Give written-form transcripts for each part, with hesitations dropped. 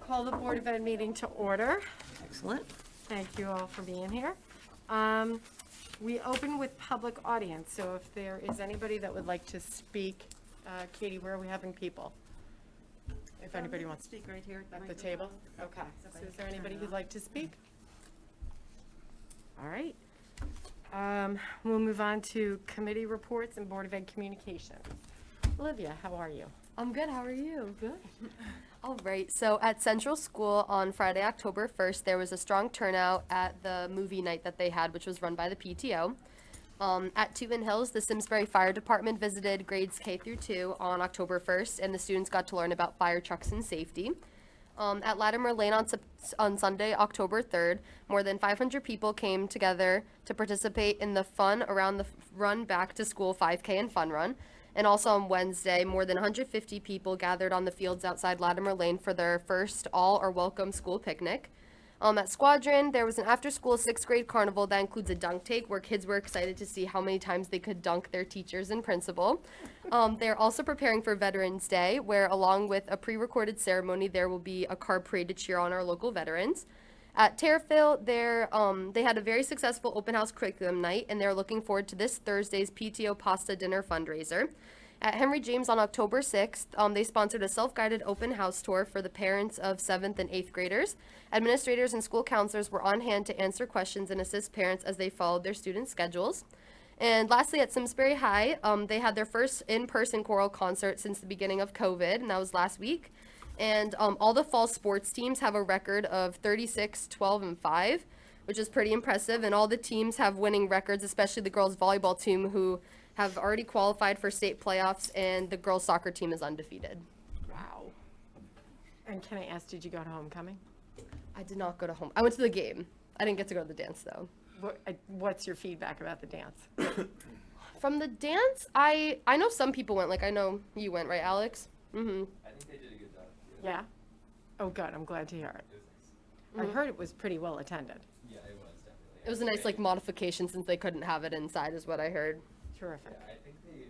call the Board of Ed meeting to order. Excellent. Thank you all for being here. We open with public audience, so if there is anybody that would like to speak, Katie, where are we having people? If anybody wants to speak right here at the table? Okay, so is there anybody who'd like to speak? All right. We'll move on to committee reports and Board of Ed communications. Olivia, how are you? I'm good. How are you? Good. All right. So at Central School on Friday, October 1st, there was a strong turnout at the movie night that they had, which was run by the PTO. At Tooten Hills, the Simsbury Fire Department visited grades K through 2 on October 1st, and the students got to learn about fire trucks and safety. At Latimer Lane on Sunday, October 3rd, more than 500 people came together to participate in the fun around the Run Back to School 5K and Fun Run. And also on Wednesday, more than 150 people gathered on the fields outside Latimer Lane for their first all or welcome school picnic. At Squadron, there was an after-school 6th grade carnival that includes a dunk take where kids were excited to see how many times they could dunk their teachers and principal. They're also preparing for Veterans Day, where along with a pre-recorded ceremony, there will be a car parade to cheer on our local veterans. At Terriffill, they had a very successful open house curriculum night, and they're looking forward to this Thursday's PTO Pasta Dinner fundraiser. At Henry James on October 6th, they sponsored a self-guided open house tour for the parents of 7th and 8th graders. Administrators and school counselors were on hand to answer questions and assist parents as they followed their students' schedules. And lastly, at Simsbury High, they had their first in-person choral concert since the beginning of COVID, and that was last week. And all the fall sports teams have a record of 36, 12, and 5, which is pretty impressive. And all the teams have winning records, especially the girls' volleyball team, who have already qualified for state playoffs, and the girls' soccer team is undefeated. Wow. And can I ask, did you go to homecoming? I did not go to home. I went to the game. I didn't get to go to the dance, though. What's your feedback about the dance? From the dance, I know some people went. Like, I know you went, right, Alex? Mm-hmm. I think they did a good job. Yeah? Oh, good. I'm glad to hear it. It was nice. I heard it was pretty well attended. Yeah, it was definitely. It was a nice, like, modification since they couldn't have it inside, is what I heard. Terrific. Yeah, I think they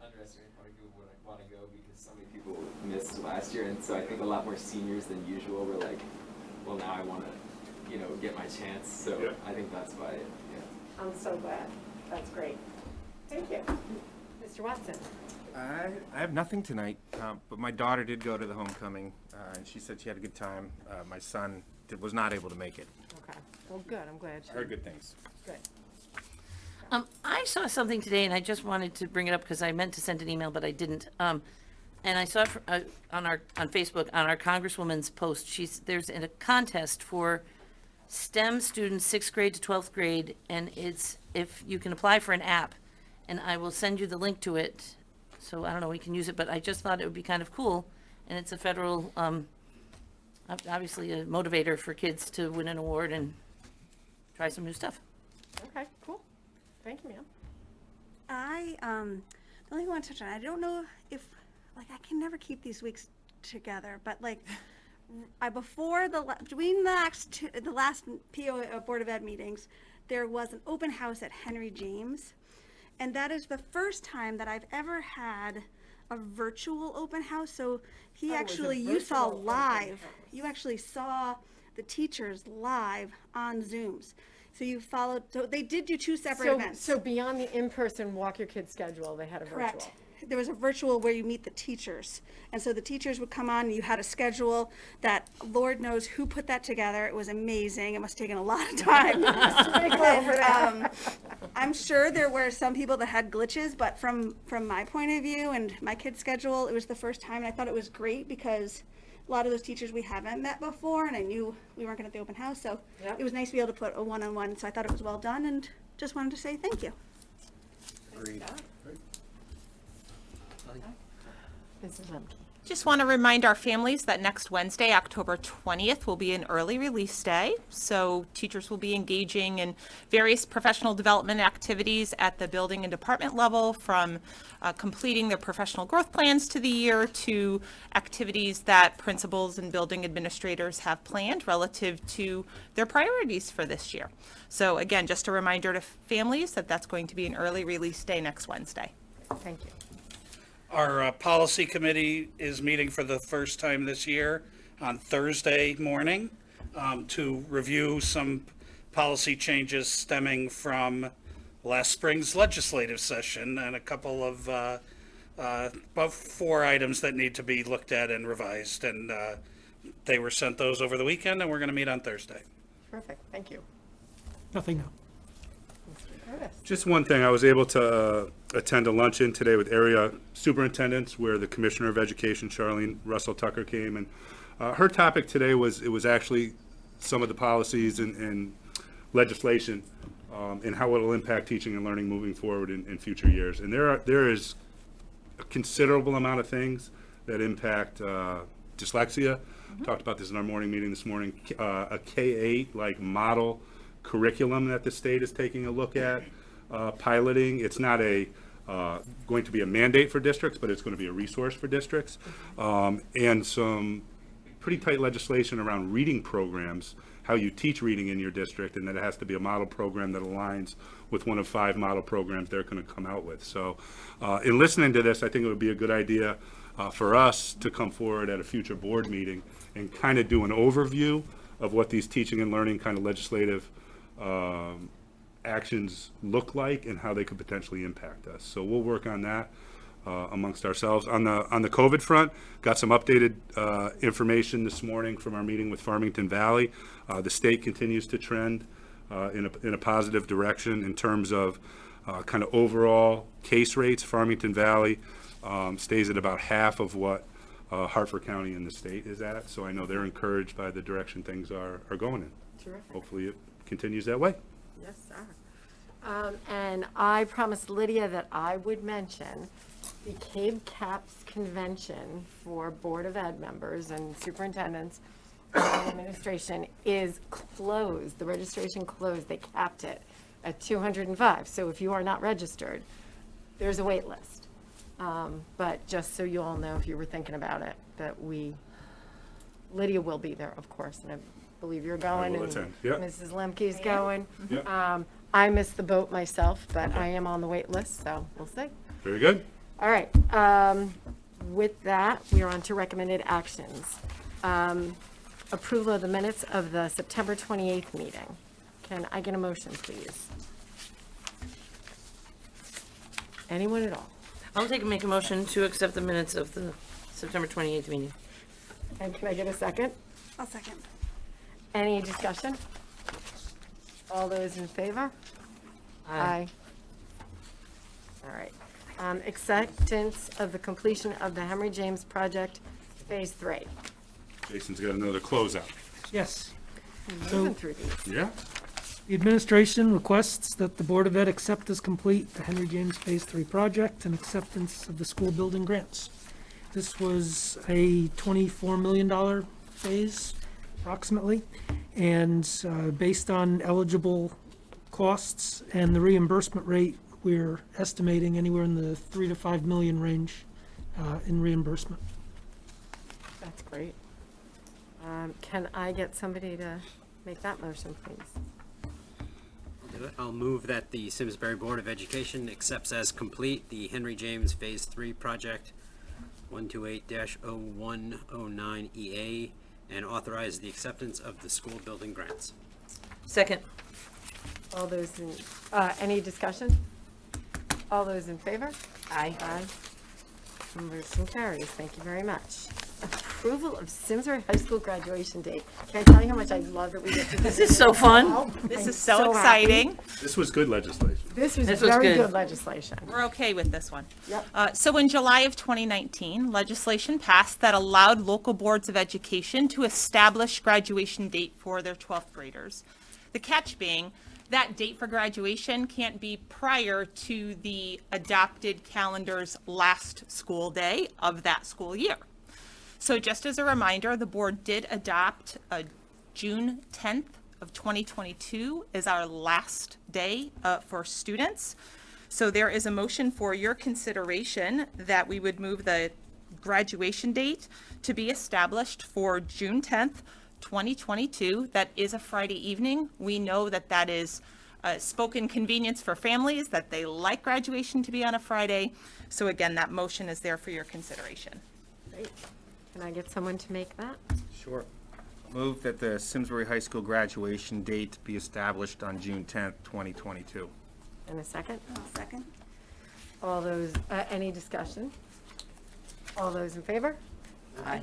underestimated how many people would want to go because so many people missed last year, and so I think a lot more seniors than usual were like, well, now I want to, get my chance. So yeah. I think that's why. Yeah. I'm so glad. That's great. Thank you. Mr. Watson. I have nothing tonight, but my daughter did go to the homecoming, and she said she had a good time. My son was not able to make it. Okay. Well, good. I'm glad. I heard good things. Good. I saw something today, and I just wanted to bring it up because I meant to send an email, but I didn't. And I saw it on Facebook on our Congresswoman's post. There's a contest for STEM students, 6th grade to 12th grade, and it's if you can apply for an app, and I will send you the link to it. So I don't know, we can use it, but I just thought it would be kind of cool, and it's a federal, obviously a motivator for kids to win an award and try some new stuff. Okay. Cool. Thank you, ma'am. I the only thing I want to touch on, I don't know if, I can never keep these weeks together, but between the last PO Board of Ed meetings, there was an open house at Henry James, and that is the first time that I've ever had a virtual open house. So you saw live, you actually saw the teachers live on Zooms. So you followed, so they did do 2 separate events. So beyond the in-person walk your kids schedule, they had a Correct. virtual. There was a virtual where you meet the teachers. And so the teachers would come on and you had a schedule that Lord knows who put that together. It was amazing. It must have taken a lot of time. And, I'm sure there were some people that had glitches, but from my point of view and my kid's schedule, it was the first time, and I thought it was great because a lot of those teachers we haven't met before, and I knew we weren't going to the open house, so It was nice to be able to put a one-on-one, so I thought it was well done, and just wanted to say thank you. Agreed. Mrs. Lemke. Just want to remind our families that next Wednesday, October 20th, will be an early release day. So teachers will be engaging in various professional development activities at the building and department level, from completing their professional growth plans to the year to activities that principals and building administrators have planned relative to their priorities for this year. So again, just a reminder to families that that's going to be an early release day next Wednesday. Thank you. Our policy committee is meeting for the first time this year on Thursday morning to review some policy changes stemming from last spring's legislative session and a couple of about 4 items that need to be looked at and revised. And they were sent those over the weekend, and we're going to meet on Thursday. Perfect, thank you. Nothing now. Curtis? Just one thing, I was able to attend a luncheon today with area superintendents where the Commissioner of Education, Charlene Russell Tucker, came, and her topic today was actually some of the policies and legislation and how it'll impact teaching and learning moving forward in future years. And there is a considerable amount of things that impact dyslexia. Talked about this in our morning meeting this morning. A K-8 like model curriculum that the state is taking a look at, piloting. It's not going to be a mandate for districts, but it's going to be a resource for districts. And some pretty tight legislation around reading programs, how you teach reading in your district, and that it has to be a model program that aligns with one of 5 model programs they're going to come out with. So in listening to this, I think it would be a good idea for us to come forward at a future board meeting and kind of do an overview of what these teaching and learning kind of legislative actions look like and how they could potentially impact us. So we'll work on that amongst ourselves. On the COVID front, got some updated information this morning from our meeting with Farmington Valley. The state continues to trend in a positive direction in terms of kind of overall case rates. Farmington Valley stays at about half of what Hartford County in the state is at. So I know they're encouraged by the direction things are going in. Terrific. Hopefully it continues that way. Yes, sir. And I promised Lydia that I would mention the CABE CAPS convention for Board of Ed members and superintendents and administration is closed. The registration closed. They capped it at 205. So if you are not registered, there's a wait list. But just so you all know, if you were thinking about it, that Lydia will be there, of course, and I believe you're going. will and attend, yep. Mrs. Lemke's going. Yep. I missed the boat myself, but I am on the wait list, so we'll see. Very good. All right, with that, we are on to recommended actions. Approval of the minutes of the September 28th meeting. Can I get a motion, please? Anyone at all? I'll make a motion to accept the minutes of the September 28th meeting. And can I get a second? I'll second. Any discussion? All those in favor? Aye. All right. Acceptance of the completion of the Henry James project, Phase 3. Jason's got another closeout. Yes. Moving through these. Yeah? The administration requests that the Board of Ed accept as complete the Henry James Phase 3 project and acceptance of the school building grants. This was a $24 million phase, approximately, and based on eligible costs and the reimbursement rate, we're estimating anywhere in the 3 to 5 million range in reimbursement. That's great. Can I get somebody to make that motion, please? I'll move that the Simsbury Board of Education accepts as complete the Henry James Phase 3 project 128-0109EA and authorize the acceptance of the school building grants. Second. All those in, any discussion? All those in favor? Aye. Aye. Motion carries. Thank you very much. Approval of Simsbury High School graduation date. Can I tell you how much I love that we get to do This is so fun. This I'm is so happy. exciting. This was good legislation. This was This was very good. good legislation. We're okay with this one. Yep. So in July of 2019, legislation passed that allowed local boards of education to establish graduation date for their 12th graders. The catch being that date for graduation can't be prior to the adopted calendar's last school day of that school year. So just as a reminder, the board did adopt June 10th of 2022 as our last day for students. So there is a motion for your consideration that we would move the graduation date to be established for June 10th, 2022. That is a Friday evening. We know that that is spoken convenience for families that they like graduation to be on a Friday. So again, that motion is there for your consideration. Great. Can I get someone to make that? Sure. Move that the Simsbury High School graduation date be established on June 10th, 2022. In a second? Second? All those, any discussion? All those in favor? Aye.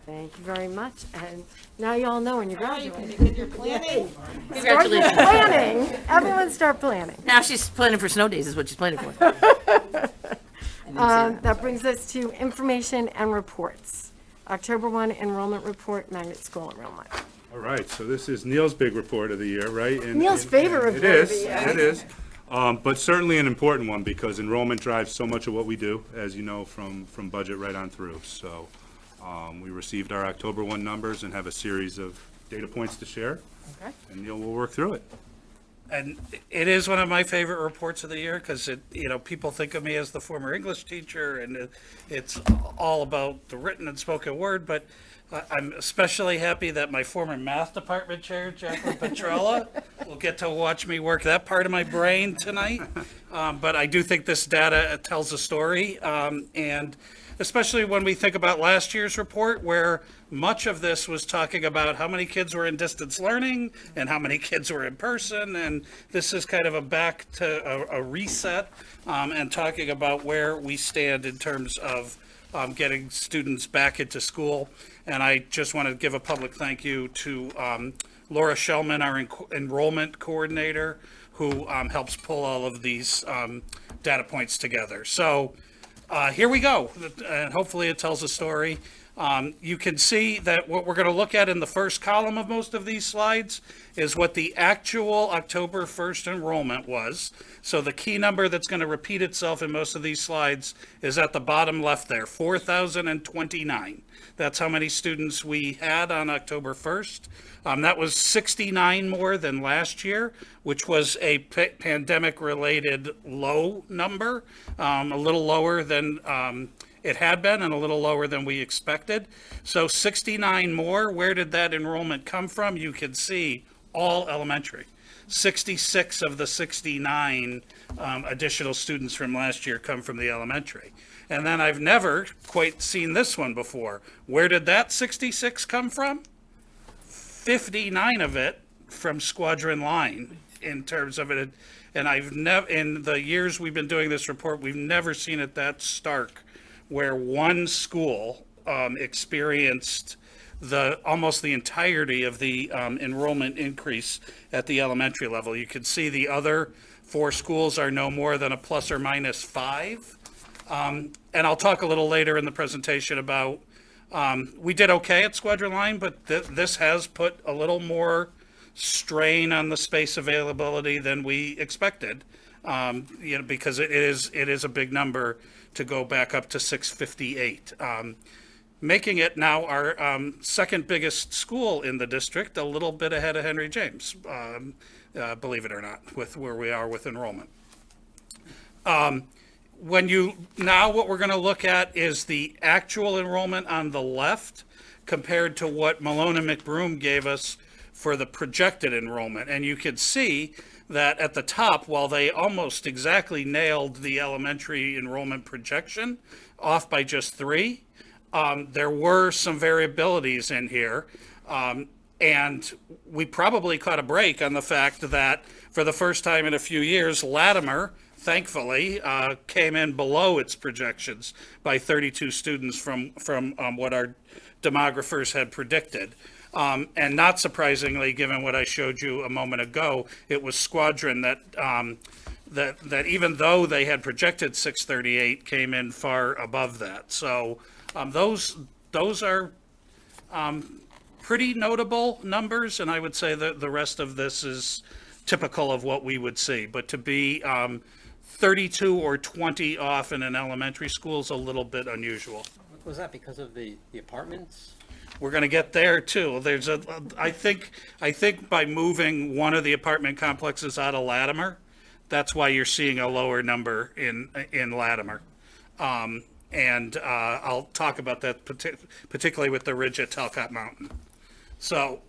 Thank you very much, and now you all know when you're graduating. Congratulations. Planning, everyone start planning. Now she's planning for snow days is what she's planning for. That brings us to information and reports. October 1 enrollment report, Magnet School enrollment. All right, so this is Neil's big report of the year, right? Neil's favorite report of the year. It is. But certainly an important one because enrollment drives so much of what we do, as you know, from budget right on through. So we received our October 1 numbers and have a series of data points to share. Okay. And Neil will work through it. And it is one of my favorite reports of the year because people think of me as the former English teacher and it's all about the written and spoken word, but I'm especially happy that my former math department chair, Jacqueline Petrella, will get to watch me work that part of my brain tonight. But I do think this data tells a story, and especially when we think about last year's report, where much of this was talking about how many kids were in distance learning and how many kids were in person, and this is kind of a back to a reset, and talking about where we stand in terms of getting students back into school. And I just want to give a public thank you to Laura Shellman, our enrollment coordinator, who helps pull all of these data points together. So here we go, and hopefully it tells a story. You can see that what we're going to look at in the first column of most of these slides is what the actual October 1st enrollment was. So the key number that's going to repeat itself in most of these slides is at the bottom left there, 4,029. That's how many students we had on October 1st. That was 69 more than last year, which was a pandemic-related low number, a little lower than it had been and a little lower than we expected. So 69 more. Where did that enrollment come from? You can see all elementary. 66 of the 69 additional students from last year come from the elementary. And then I've never quite seen this one before. Where did that 66 come from? 59 of it from Squadron Line in terms of it. And I've never, in the years we've been doing this report, we've never seen it that stark where one school experienced almost the entirety of the enrollment increase at the elementary level. You can see the other 4 schools are no more than a plus or minus 5. And I'll talk a little later in the presentation about, we did okay at Squadron Line, but this has put a little more strain on the space availability than we expected, because it is a big number to go back up to 658. Making it now our second biggest school in the district, a little bit ahead of Henry James, believe it or not, with where we are with enrollment. What we're going to look at is the actual enrollment on the left compared to what Malone and McBroom gave us for the projected enrollment. And you can see that at the top, while they almost exactly nailed the elementary enrollment projection, off by just 3, there were some variabilities in here. And we probably caught a break on the fact that for the first time in a few years, Latimer, thankfully, came in below its projections by 32 students from what our demographers had predicted. And not surprisingly, given what I showed you a moment ago, it was Squadron that even though they had projected 638, came in far above that. So those are pretty notable numbers, and I would say that the rest of this is typical of what we would see. But to be 32 or 20 off in an elementary school is a little bit unusual. Was that because of the apartments? We're going to get there too. I think by moving one of the apartment complexes out of Latimer, that's why you're seeing a lower number in Latimer. And I'll talk about that particularly with the ridge at Talcott Mountain. So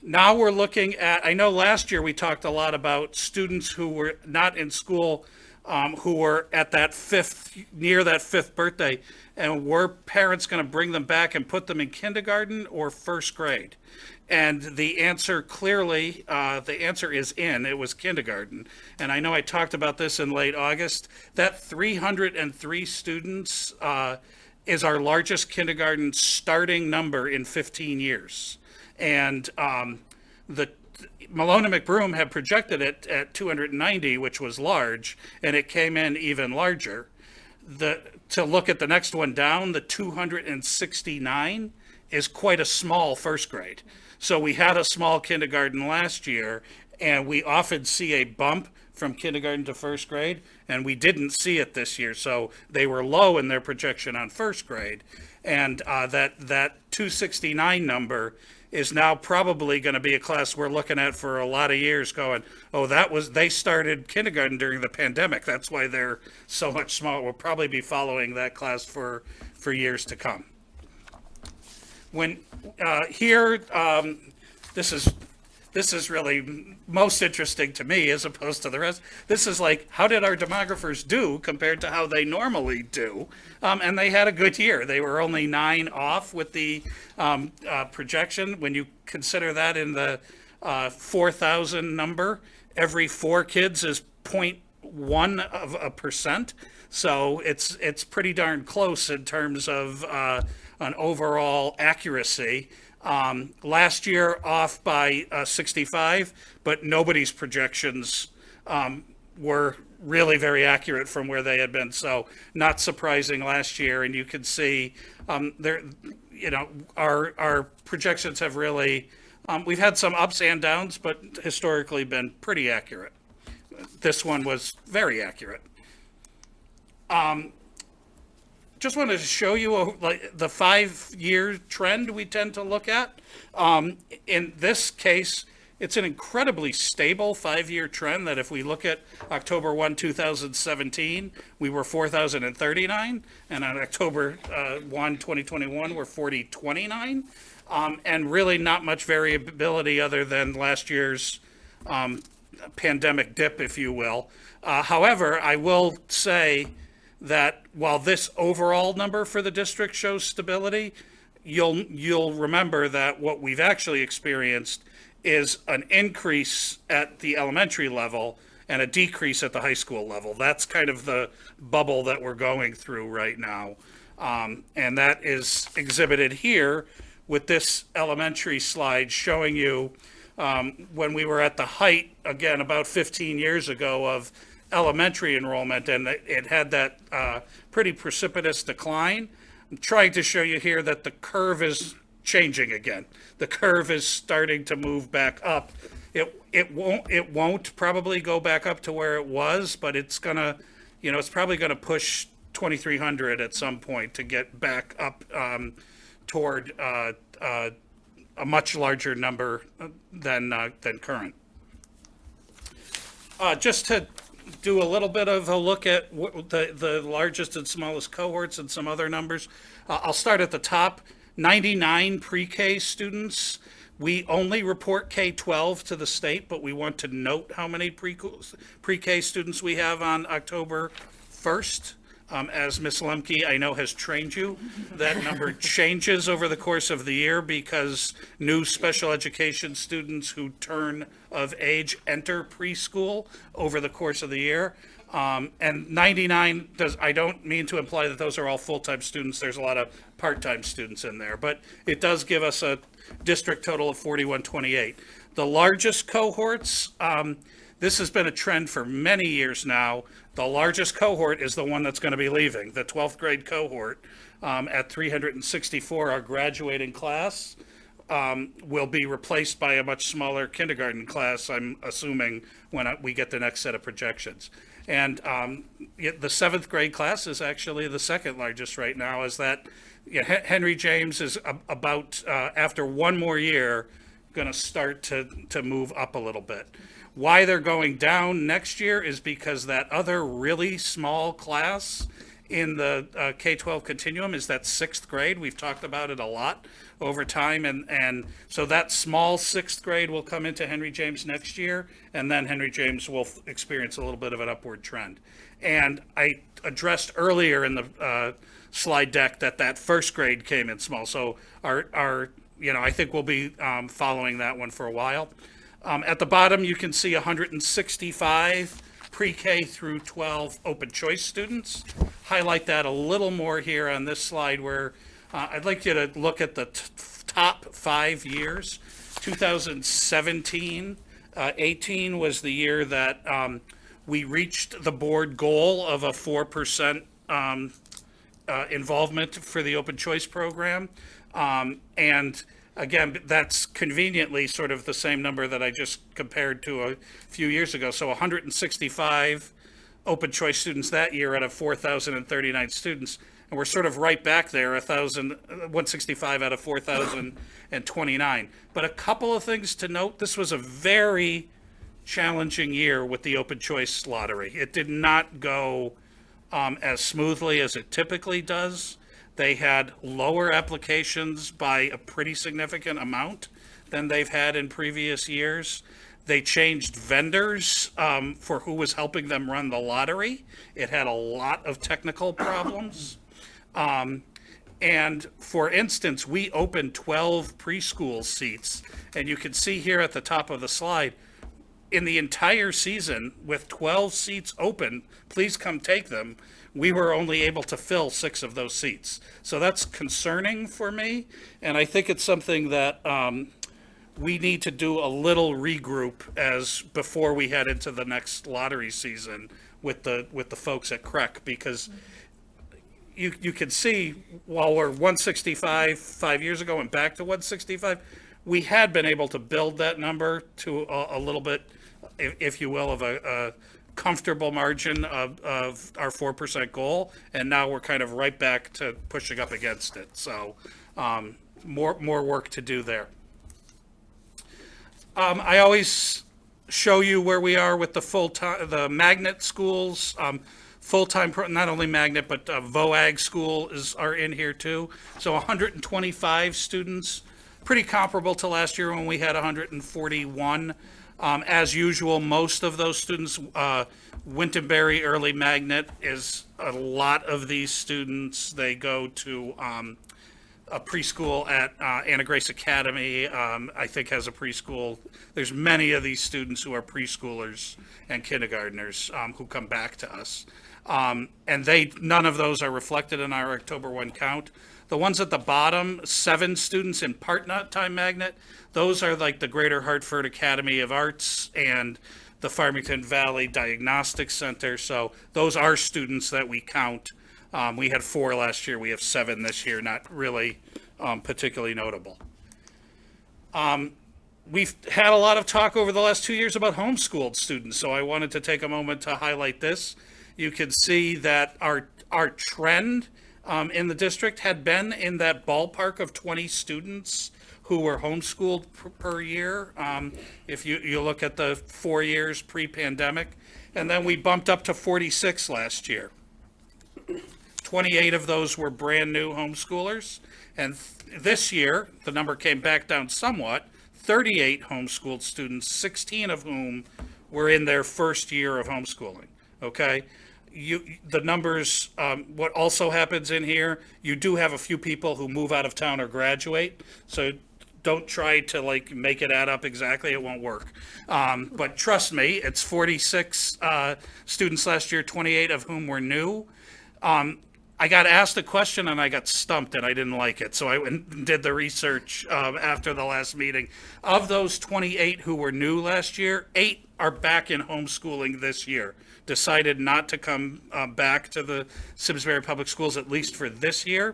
Now we're looking at, I know last year we talked a lot about students who were not in school, who were at that near that fifth birthday, and were parents going to bring them back and put them in kindergarten or first grade? And the answer clearly, the answer is it was kindergarten. And I know I talked about this in late August. That 303 students is our largest kindergarten starting number in 15 years. And the Malone and McBroom had projected it at 290, which was large, and it came in even larger. To look at the next one down, the 269 is quite a small first grade. So we had a small kindergarten last year, and we often see a bump from kindergarten to first grade, and we didn't see it this year. So they were low in their projection on first grade. And that 269 number is now probably going to be a class we're looking at for a lot of years going, oh, they started kindergarten during the pandemic. That's why they're so much smaller. We'll probably be following that class for years to come. When here, this is really most interesting to me as opposed to the rest. This is like, how did our demographers do compared to how they normally do? And they had a good year. They were only 9 off with the projection. When you consider that in the 4,000 number, every 4 kids is 0.1%. So it's pretty darn close in terms of an overall accuracy. Last year off by 65, but nobody's projections were really very accurate from where they had been. So not surprising last year. And you can see our projections have really, we've had some ups and downs, but historically been pretty accurate. This one was very accurate. Just wanted to show you the 5-year trend we tend to look at. In this case, it's an incredibly stable 5-year trend that if we look at October 1, 2017, we were 4,039, and on October 1, 2021, we're 4,029, and really not much variability other than last year's pandemic dip, if you will. However, I will say that while this overall number for the district shows stability, you'll remember that what we've actually experienced is an increase at the elementary level and a decrease at the high school level. That's kind of the bubble that we're going through right now. And that is exhibited here with this elementary slide showing you when we were at the height, again, about 15 years ago of elementary enrollment, and it had that pretty precipitous decline. I'm trying to show you here that the curve is changing again. The curve is starting to move back up. It won't probably go back up to where it was, but it's gonna, it's probably gonna push 2,300 at some point to get back up toward a much larger number than current. Just to do a little bit of a look at the largest and smallest cohorts and some other numbers. I'll start at the top. 99 pre-K students. We only report K-12 to the state, but we want to note how many pre-K students we have on October 1st. As Ms. Lemke, I know, has trained you, that number changes over the course of the year because new special education students who turn of age enter preschool over the course of the year. And 99 I don't mean to imply that those are all full-time students. There's a lot of part-time students in there, but it does give us a district total of 4128. The largest cohorts, this has been a trend for many years now. The largest cohort is the one that's going to be leaving, the 12th grade cohort at 364, our graduating class. Will be replaced by a much smaller kindergarten class, I'm assuming, when we get the next set of projections. And the 7th grade class is actually the second largest right now, as that Henry James is about, after one more year, going to start to move up a little bit. Why they're going down next year is because that other really small class in the K-12 continuum is that sixth grade. We've talked about it a lot over time, and so that small sixth grade will come into Henry James next year, and then Henry James will experience a little bit of an upward trend. And I addressed earlier in the slide deck that first grade came in small, so our I think we'll be following that one for a while. At the bottom, you can see 165 pre-K through 12 open choice students. Highlight that a little more here on this slide where I'd like you to look at the top 5 years. 2017, 18 was the year that we reached the board goal of a 4% involvement for the open choice program. And again, that's conveniently sort of the same number that I just compared to a few years ago. So 165 open choice students that year out of 4,039 students. And we're sort of right back there, 165 out of 4,029. But a couple of things to note, this was a very challenging year with the open choice lottery. It did not go as smoothly as it typically does. They had lower applications by a pretty significant amount than they've had in previous years. They changed vendors for who was helping them run the lottery. It had a lot of technical problems. And for instance, we opened 12 preschool seats, and you can see here at the top of the slide, in the entire season, with 12 seats open, please come take them, we were only able to fill 6 of those seats. So that's concerning for me, and I think it's something that we need to do a little regroup as before we head into the next lottery season with the folks at CREC, because you can see while we're 165 5 years ago and back to 165, we had been able to build that number to a little bit, if you will, of a comfortable margin of our 4% goal, and now we're kind of right back to pushing up against it. So more work to do there. I always show you where we are with the magnet schools. Full-time, not only magnet, but VOAG school are in here too. So 125 students, pretty comparable to last year when we had 141. As usual, most of those students, Winterberry Early Magnet is a lot of these students. They go to a preschool at Anna Grace Academy, I think has a preschool. There's many of these students who are preschoolers and kindergartners who come back to us. And none of those are reflected in our October 1 count. The ones at the bottom, 7 students in part-time magnet, those are like the Greater Hartford Academy of Arts and the Farmington Valley Diagnostic Center. So those are students that we count. We had 4 last year. We have 7 this year, not really particularly notable. We've had a lot of talk over the last 2 years about homeschooled students, so I wanted to take a moment to highlight this. You can see that our trend in the district had been in that ballpark of 20 students who were homeschooled per year. If you look at the 4 years pre-pandemic, and then we bumped up to 46 last year. 28 of those were brand new homeschoolers, and this year the number came back down somewhat. 38 homeschooled students, 16 of whom were in their first year of homeschooling. Okay. The numbers, what also happens in here, you do have a few people who move out of town or graduate, so don't try to make it add up exactly, it won't work. But trust me, it's 46 students last year, 28 of whom were new. I got asked a question and I got stumped and I didn't like it, so I went and did the research after the last meeting. Of those 28 who were new last year, 8 are back in homeschooling this year. Decided not to come back to the Simsbury Public Schools, at least for this year.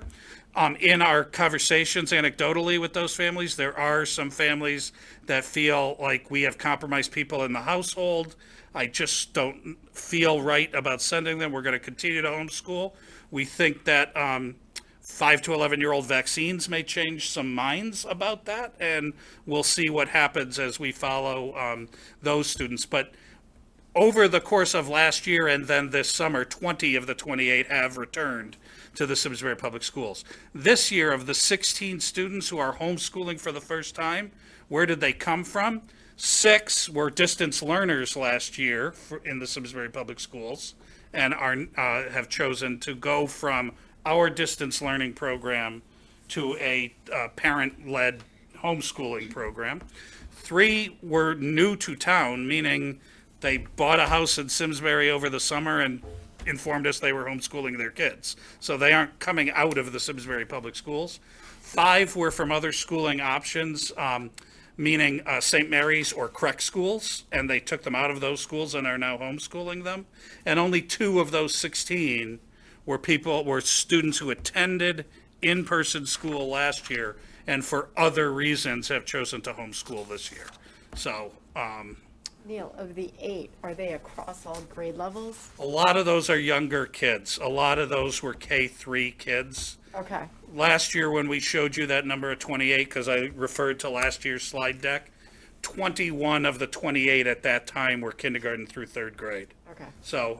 In our conversations anecdotally with those families, there are some families that feel like we have compromised people in the household. I just don't feel right about sending them. We're going to continue to homeschool. We think that 5 to 11-year-old vaccines may change some minds about that, and we'll see what happens as we follow those students. But over the course of last year and then this summer, 20 of the 28 have returned to the Simsbury Public Schools. This year, of the 16 students who are homeschooling for the first time, where did they come from? 6 were distance learners last year in the Simsbury Public Schools and have chosen to go from our distance learning program to a parent-led homeschooling program. 3 were new to town, meaning they bought a house in Simsbury over the summer and informed us they were homeschooling their kids. So they aren't coming out of the Simsbury Public Schools. 5 were from other schooling options, meaning St. Mary's or Creek schools, and they took them out of those schools and are now homeschooling them. And only 2 of those 16 were students who attended in-person school last year and for other reasons have chosen to homeschool this year. So, Neil, of the 8, are they across all grade levels? a lot of those are younger kids. A lot of those were K-3 kids. Okay. Last year, when we showed you that number of 28, because I referred to last year's slide deck, 21 of the 28 at that time were kindergarten through 3rd grade. Okay. So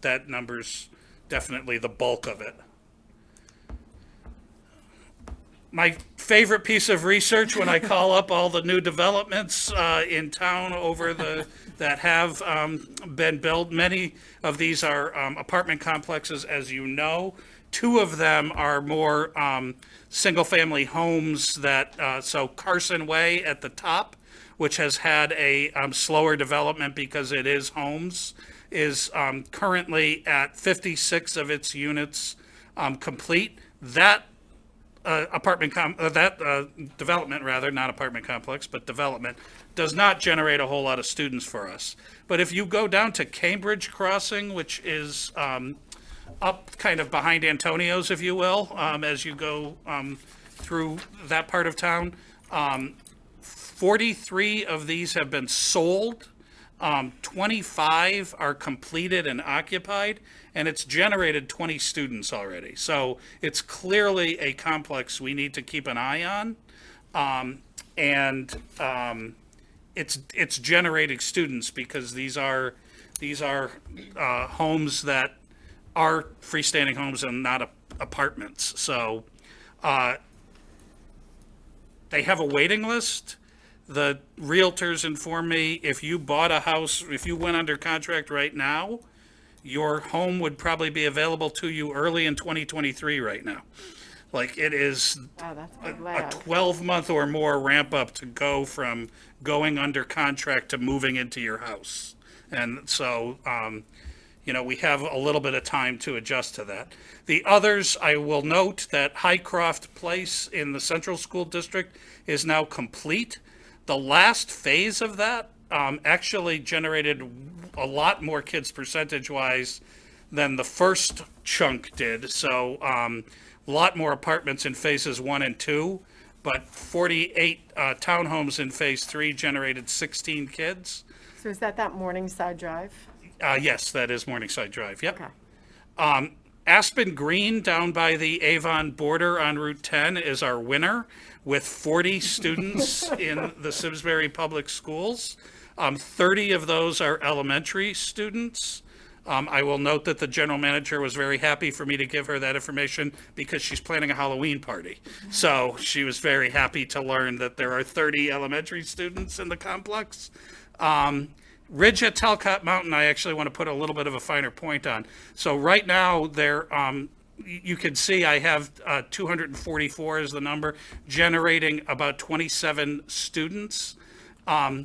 that number's definitely the bulk of it. My favorite piece of research when I call up all the new developments in town that have been built. Many of these are apartment complexes, as you know. 2 of them are more single-family homes so Carson Way at the top, which has had a slower development because it is homes, is currently at 56 of its units complete. That development, not apartment complex, but development, does not generate a whole lot of students for us. But if you go down to Cambridge Crossing, which is up kind of behind Antonio's, if you will, as you go through that part of town, 43 of these have been sold. 25 are completed and occupied, and it's generated 20 students already. So it's clearly a complex we need to keep an eye on. It's generating students because these are homes that are freestanding homes and not apartments. So they have a waiting list. The realtors inform me if you bought a house, if you went under contract right now, your home would probably be available to you early in 2023 right now. Like it is Wow, that's a big lag. 12-month or more ramp up to go from going under contract to moving into your house. And so, we have a little bit of time to adjust to that. The others, I will note that Highcroft Place in the Central School District is now complete. The last phase of that actually generated a lot more kids percentage-wise than the first chunk did. So a lot more apartments in phases 1 and 2, but 48 townhomes in phase 3 generated 16 kids. So is that Morningside Drive? Yes, that is Morningside Drive, yep. Okay. Aspen Green down by the Avon border on Route 10 is our winner with 40 students in the Simsbury Public Schools. 30 of those are elementary students. I will note that the general manager was very happy for me to give her that information because she's planning a Halloween party. So she was very happy to learn that there are 30 elementary students in the complex. Ridge at Talcott Mountain, I actually want to put a little bit of a finer point on. So right now, you can see I have 244 is the number, generating about 27 students. I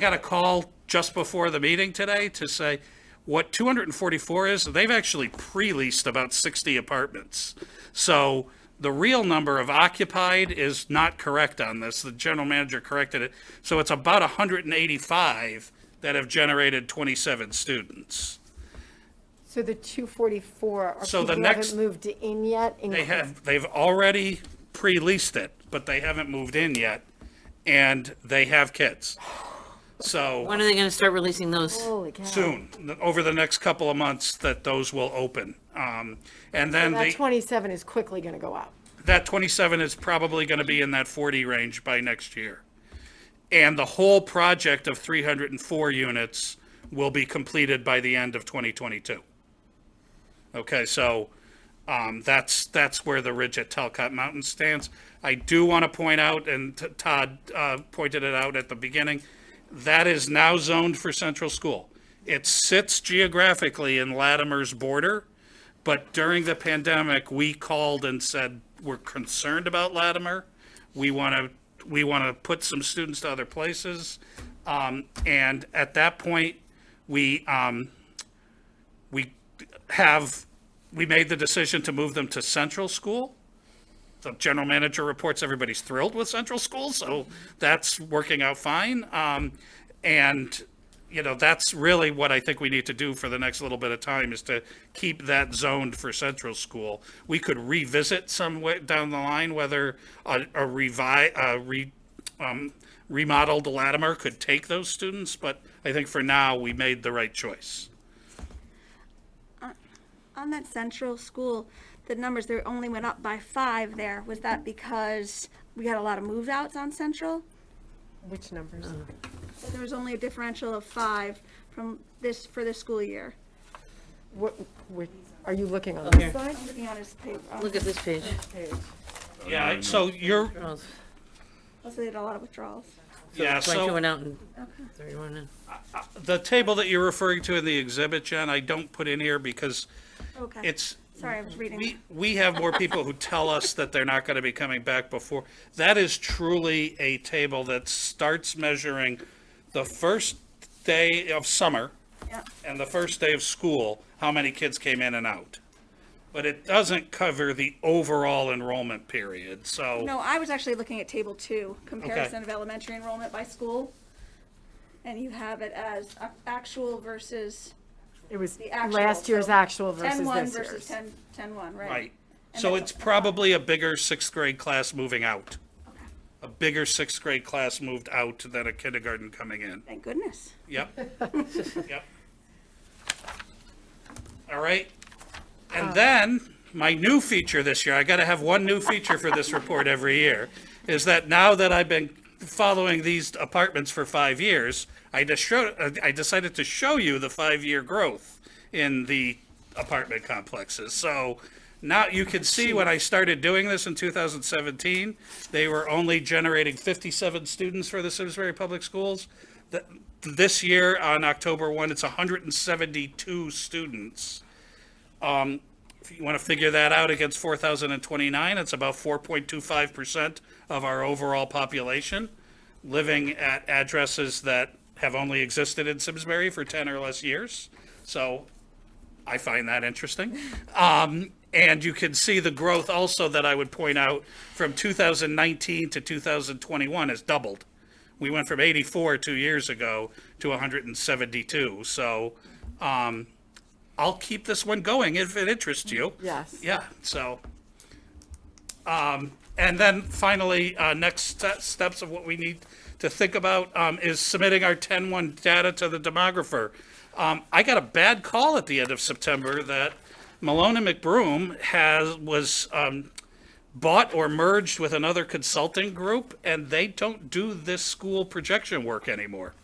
got a call just before the meeting today to say what 244 is. They've actually pre-leased about 60 apartments. So the real number of occupied is not correct on this. The general manager corrected it. So it's about 185 that have generated 27 students. So the 244 are So people the who next- haven't moved in yet? They've already pre-leased it, but they haven't moved in yet, and they have kids. So When are they gonna start releasing those? Holy cow. soon, over the next couple of months, that those will open. And then That 27 is quickly going to go up. that 27 is probably going to be in that 40 range by next year. And the whole project of 304 units will be completed by the end of 2022. Okay, so that's where the ridge at Talcott Mountain stands. I do want to point out, and Todd pointed it out at the beginning, that is now zoned for Central School. It sits geographically in Latimer's border, but during the pandemic, we called and said, we're concerned about Latimer. We want to put some students to other places. And at that point, we made the decision to move them to Central School. The general manager reports everybody's thrilled with Central School, so that's working out fine. And, you know, that's really what I think we need to do for the next little bit of time, is to keep that zoned for Central School. We could revisit some way down the line whether a remodeled Latimer could take those students, but I think for now, we made the right choice. On that Central School, the numbers, they only went up by 5 there. Was that because we had a lot of move-outs on Central? Which numbers? So there was only a differential of 5 for this school year. What, are you looking on this slide? I'm looking on his paper. Look at this page. Yeah, so you're, Also, they had a lot of withdrawals. yeah, 22 so went out and 31 in. the table that you're referring to in the exhibit, Jen, I don't put in here because Okay. it's, Sorry, I was reading. we have more people who tell us that they're not going to be coming back before. That is truly a table that starts measuring the first day of summer Yeah. and the first day of school, how many kids came in and out. But it doesn't cover the overall enrollment period, so. No, I was actually looking at table 2, comparison of elementary enrollment by school. And you have it as actual versus It was the actual. last year's so actual versus 10-1 this versus year's. 10-1, right? Right. And So that's- it's probably a bigger sixth grade class moving out. A bigger sixth grade class moved out than a kindergarten coming in. Thank goodness. Yep. Yep. All right. And then, my new feature this year, I gotta have one new feature for this report every year, is that now that I've been following these apartments for 5 years, I decided to show you the 5-year growth in the apartment complexes. So now you can see when I started doing this in 2017, they were only generating 57 students for the Simsbury Public Schools. This year, on October 1, it's 172 students. If you want to figure that out against 4,029, it's about 4.25% of our overall population living at addresses that have only existed in Simsbury for 10 or less years. So I find that interesting. And you can see the growth also that I would point out from 2019 to 2021 has doubled. We went from 84 2 years ago to 172. So I'll keep this one going if it interests you. Yes. Yeah, so. And then finally, next steps of what we need to think about is submitting our 10-1 data to the demographer. I got a bad call at the end of September that Malone and McBroom was bought or merged with another consulting group, and they don't do this school projection work anymore.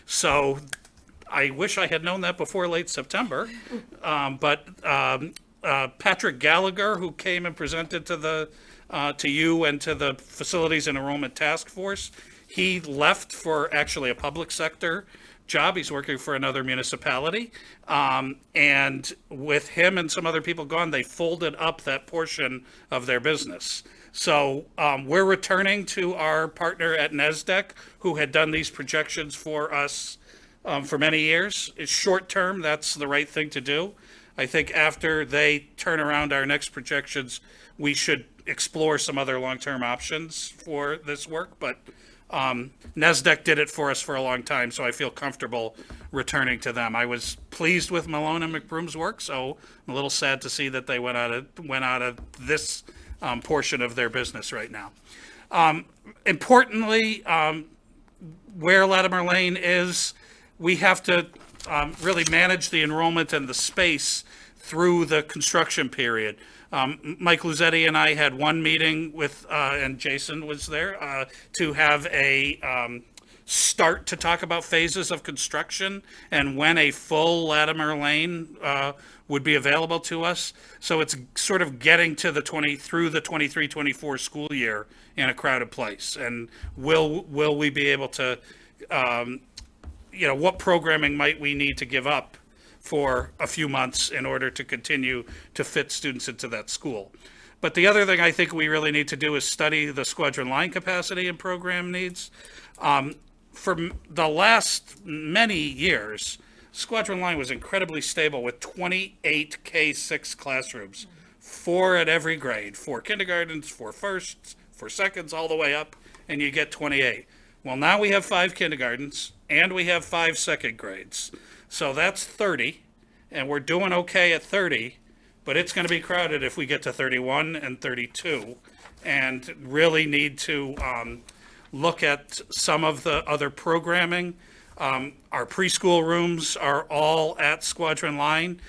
So I wish I had known that before late September. But Patrick Gallagher, who came and presented to you and to the Facilities and Enrollment Task Force, he left for actually a public sector job. He's working for another municipality. And with him and some other people gone, they folded up that portion of their business. So we're returning to our partner at NESDEC, who had done these projections for us for many years. It's short term, that's the right thing to do. I think after they turn around our next projections, we should explore some other long-term options for this work. But NESDEC did it for us for a long time, so I feel comfortable returning to them. I was pleased with Malone and McBroom's work, so I'm a little sad to see that they went out of this portion of their business right now. Importantly, where Latimer Lane is, we have to really manage the enrollment and the space through the construction period. Mike Luzetti and I had one meeting with, and Jason was there, to have a start to talk about phases of construction and when a full Latimer Lane would be available to us. So it's sort of getting to the 23-24 school year in a crowded place. And will we be able to, what programming might we need to give up for a few months in order to continue to fit students into that school? But the other thing I think we really need to do is study the squadron line capacity and program needs. For the last many years, Squadron Line was incredibly stable with 28 K-6 classrooms, 4 at every grade, 4 kindergartens, 4 firsts, 4 seconds, all the way up, and you get 28. Well, now we have 5 kindergartens, and we have 5 second grades. So that's 30, and we're doing okay at 30, but it's going to be crowded if we get to 31 and 32, and really need to look at some of the other programming. Our preschool rooms are all at Squadron Line,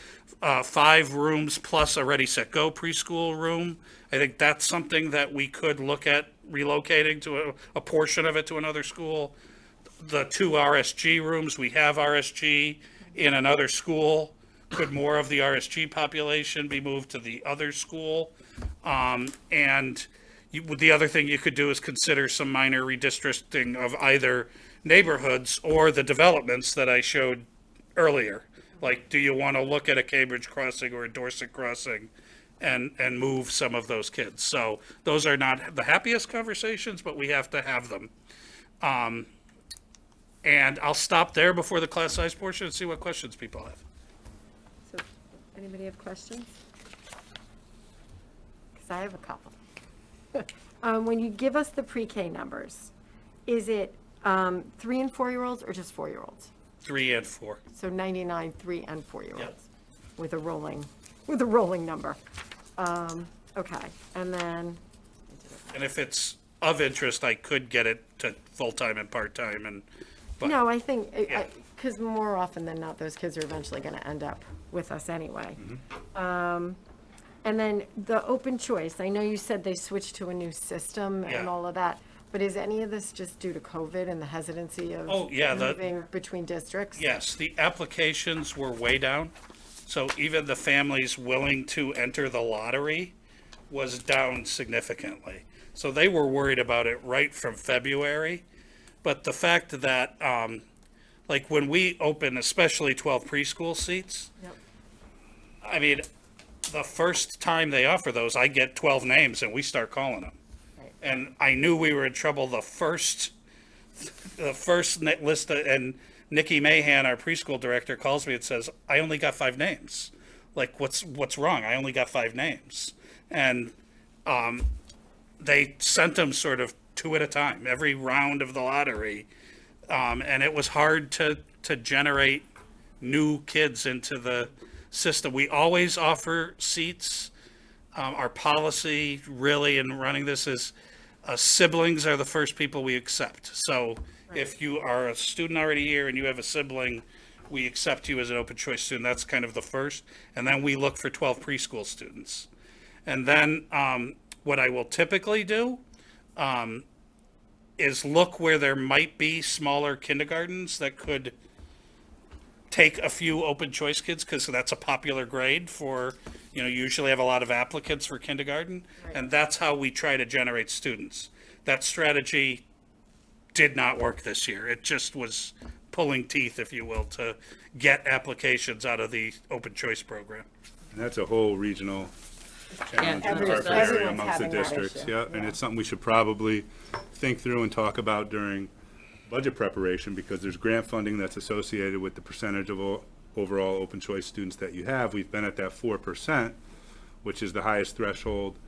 5 rooms plus a Ready, Set, Go preschool room. I think that's something that we could look at relocating to a portion of it to another school. The 2 RSG rooms, we have RSG in another school. Could more of the RSG population be moved to the other school? The other thing you could do is consider some minor redistricting of either neighborhoods or the developments that I showed earlier. Like, do you want to look at a Cambridge crossing or a Dorset crossing and move some of those kids? So those are not the happiest conversations, but we have to have them. And I'll stop there before the class size portion and see what questions people have. So, anybody have questions? Because I have a couple. When you give us the pre-K numbers, is it 3 and 4-year-olds or just 4-year-olds? 3 and 4. So 99, 3 and 4-year-olds Yep. with a rolling number. Okay, and then, And if it's of interest, I could get it to full-time and part-time but no, I think, Yeah. because more often than not, those kids are eventually going to end up with us anyway. And then the open choice, I know you said they switched to a new system and Yeah. all of that, but is any of this just due to COVID and the hesitancy of moving between districts? yes, the applications were way down. So even the families willing to enter the lottery was down significantly. So they were worried about it right from February. But the fact that, like when we open, especially 12 preschool seats, Yep. I mean, the first time they offer those, I get 12 names and we start calling them. Right. And I knew we were in trouble the first list, and Nikki Mahan, our preschool director, calls me and says, I only got 5 names. Like, what's wrong? I only got 5 names. And they sent them sort of 2 at a time, every round of the lottery. And it was hard to generate new kids into the system. We always offer seats. Our policy really in running this is siblings are the first people we accept. So if you are a student already here and you have a sibling, we accept you as an open choice student. That's kind of the first. And then we look for 12 preschool students. And then what I will typically do is look where there might be smaller kindergartens that could take a few open choice kids, because that's a popular grade for, usually have a lot of applicants for kindergarten. Right. And that's how we try to generate students. That strategy did not work this year. It just was pulling teeth, if you will, to get applications out of the open choice program. And that's a whole regional challenge in everyone's our area amongst the having that districts. issue. Yeah, and Yeah. it's something we should probably think through and talk about during budget preparation, because there's grant funding that's associated with the percentage of overall open choice students that you have. We've been at that 4%, which is the highest threshold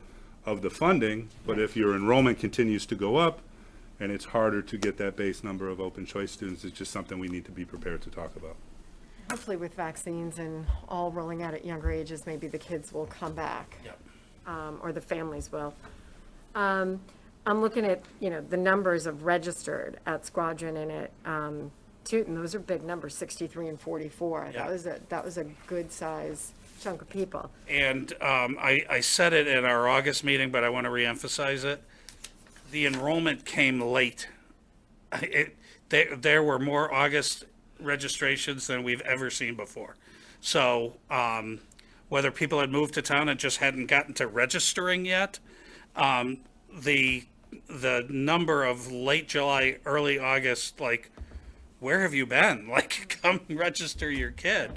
of the funding. But if your enrollment continues to go up and it's harder to get that base number of open choice students, it's just something we need to be prepared to talk about. Hopefully with vaccines and all rolling out at younger ages, maybe the kids will come back. Yep. Or the families will. I'm looking at, the numbers of registered at Squadron and at Tooten. Those are big numbers, 63 and 44. Yeah. That was a good size chunk of people. And I said it in our August meeting, but I want to reemphasize it. The enrollment came late. there were more August registrations than we've ever seen before. So, whether people had moved to town and just hadn't gotten to registering yet, the number of late July, early August, like, where have you been? Like, come register your kid.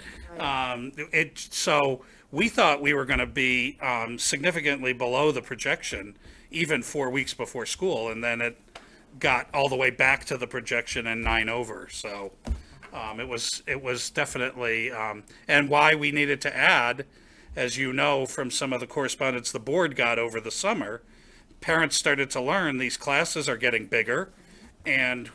So we thought we were going to be significantly below the projection, even 4 weeks before school, and then it got all the way back to the projection and 9 over. So it was definitely, and why we needed to add, as you know from some of the correspondence the board got over the summer, parents started to learn these classes are getting bigger, and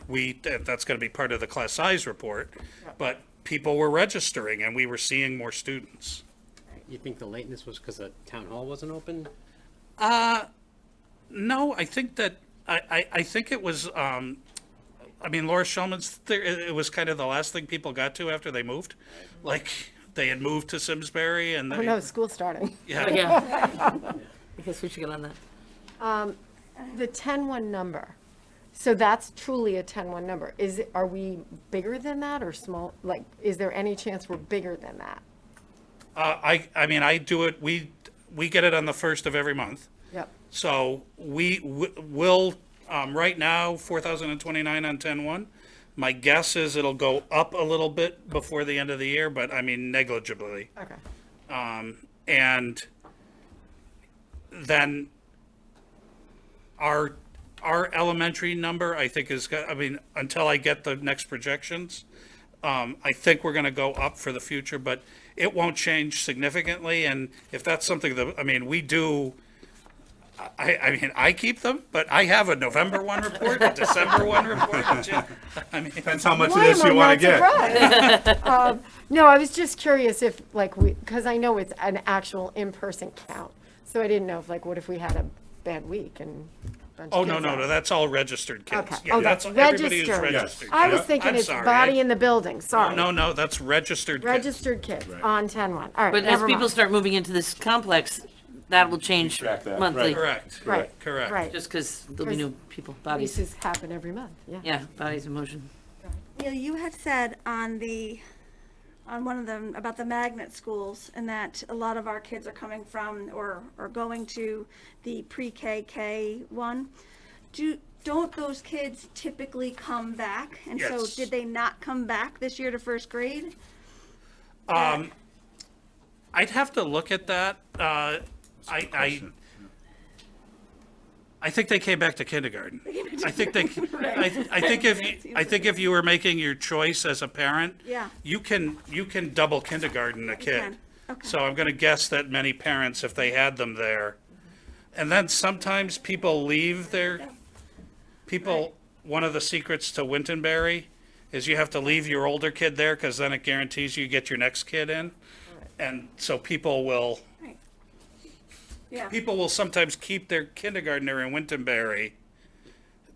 that's going to be part of the class size report, but people were registering and we were seeing more students. You think the lateness was because the town hall wasn't open? No, I think that, I think it was, I mean, Laura Shulman's, it was kind of the last thing people got to after they moved. Like, they had moved to Simsbury and Oh, they, no, school's starting. yeah. Yeah. I guess we should get on that. The 10-1 number, so that's truly a 10-1 number. Are we bigger than that or small? Like, is there any chance we're bigger than that? I mean, I do it, we get it on the 1st of every month. Yep. So we will, right now, 4,029 on 10-1. My guess is it'll go up a little bit before the end of the year, but I mean negligibly. Okay. And then our elementary number, I think I mean, until I get the next projections, I think we're gonna go up for the future, but it won't change significantly, and if that's something that, I mean, we do, I mean, I keep them, but I have a November 1 report, a December 1 report. I mean, Depends how much of Why this am I you want not to get. surprised? No, I was just curious if, like, because I know it's an actual in-person count. So I didn't know if, like, what if we had a bad week and a bunch of oh, no, kids no, out? no, that's all registered kids. Okay. Yeah, Oh, that's everybody is registered. registered. I was Yeah. thinking I'm it's sorry. body in the building, sorry. No, that's registered kids. Registered kids on 10-1. All right, But as never people mind. start moving into this complex, that will change Track that. monthly. Correct. Right, Correct. right. Just because there'll be new people, bodies. Races happen every month, yeah. Yeah, bodies in motion. Neil, you had said on one of them about the magnet schools, and that a lot of our kids are coming from or going to the pre-K one. Don't those kids typically come back? And so Yes. did they not come back this year to first grade? I'd have to look at that. I think they came back to kindergarten. I think if you were making your choice as a parent, Yeah. you can double kindergarten a kid. can. Okay. So I'm going to guess that many parents, if they had them there, and then sometimes people leave their people. One of the secrets to Wintonberry is you have to leave your older kid there because then it guarantees you get your next kid in, and so people will. Yeah. People will sometimes keep their kindergartner in Wintonberry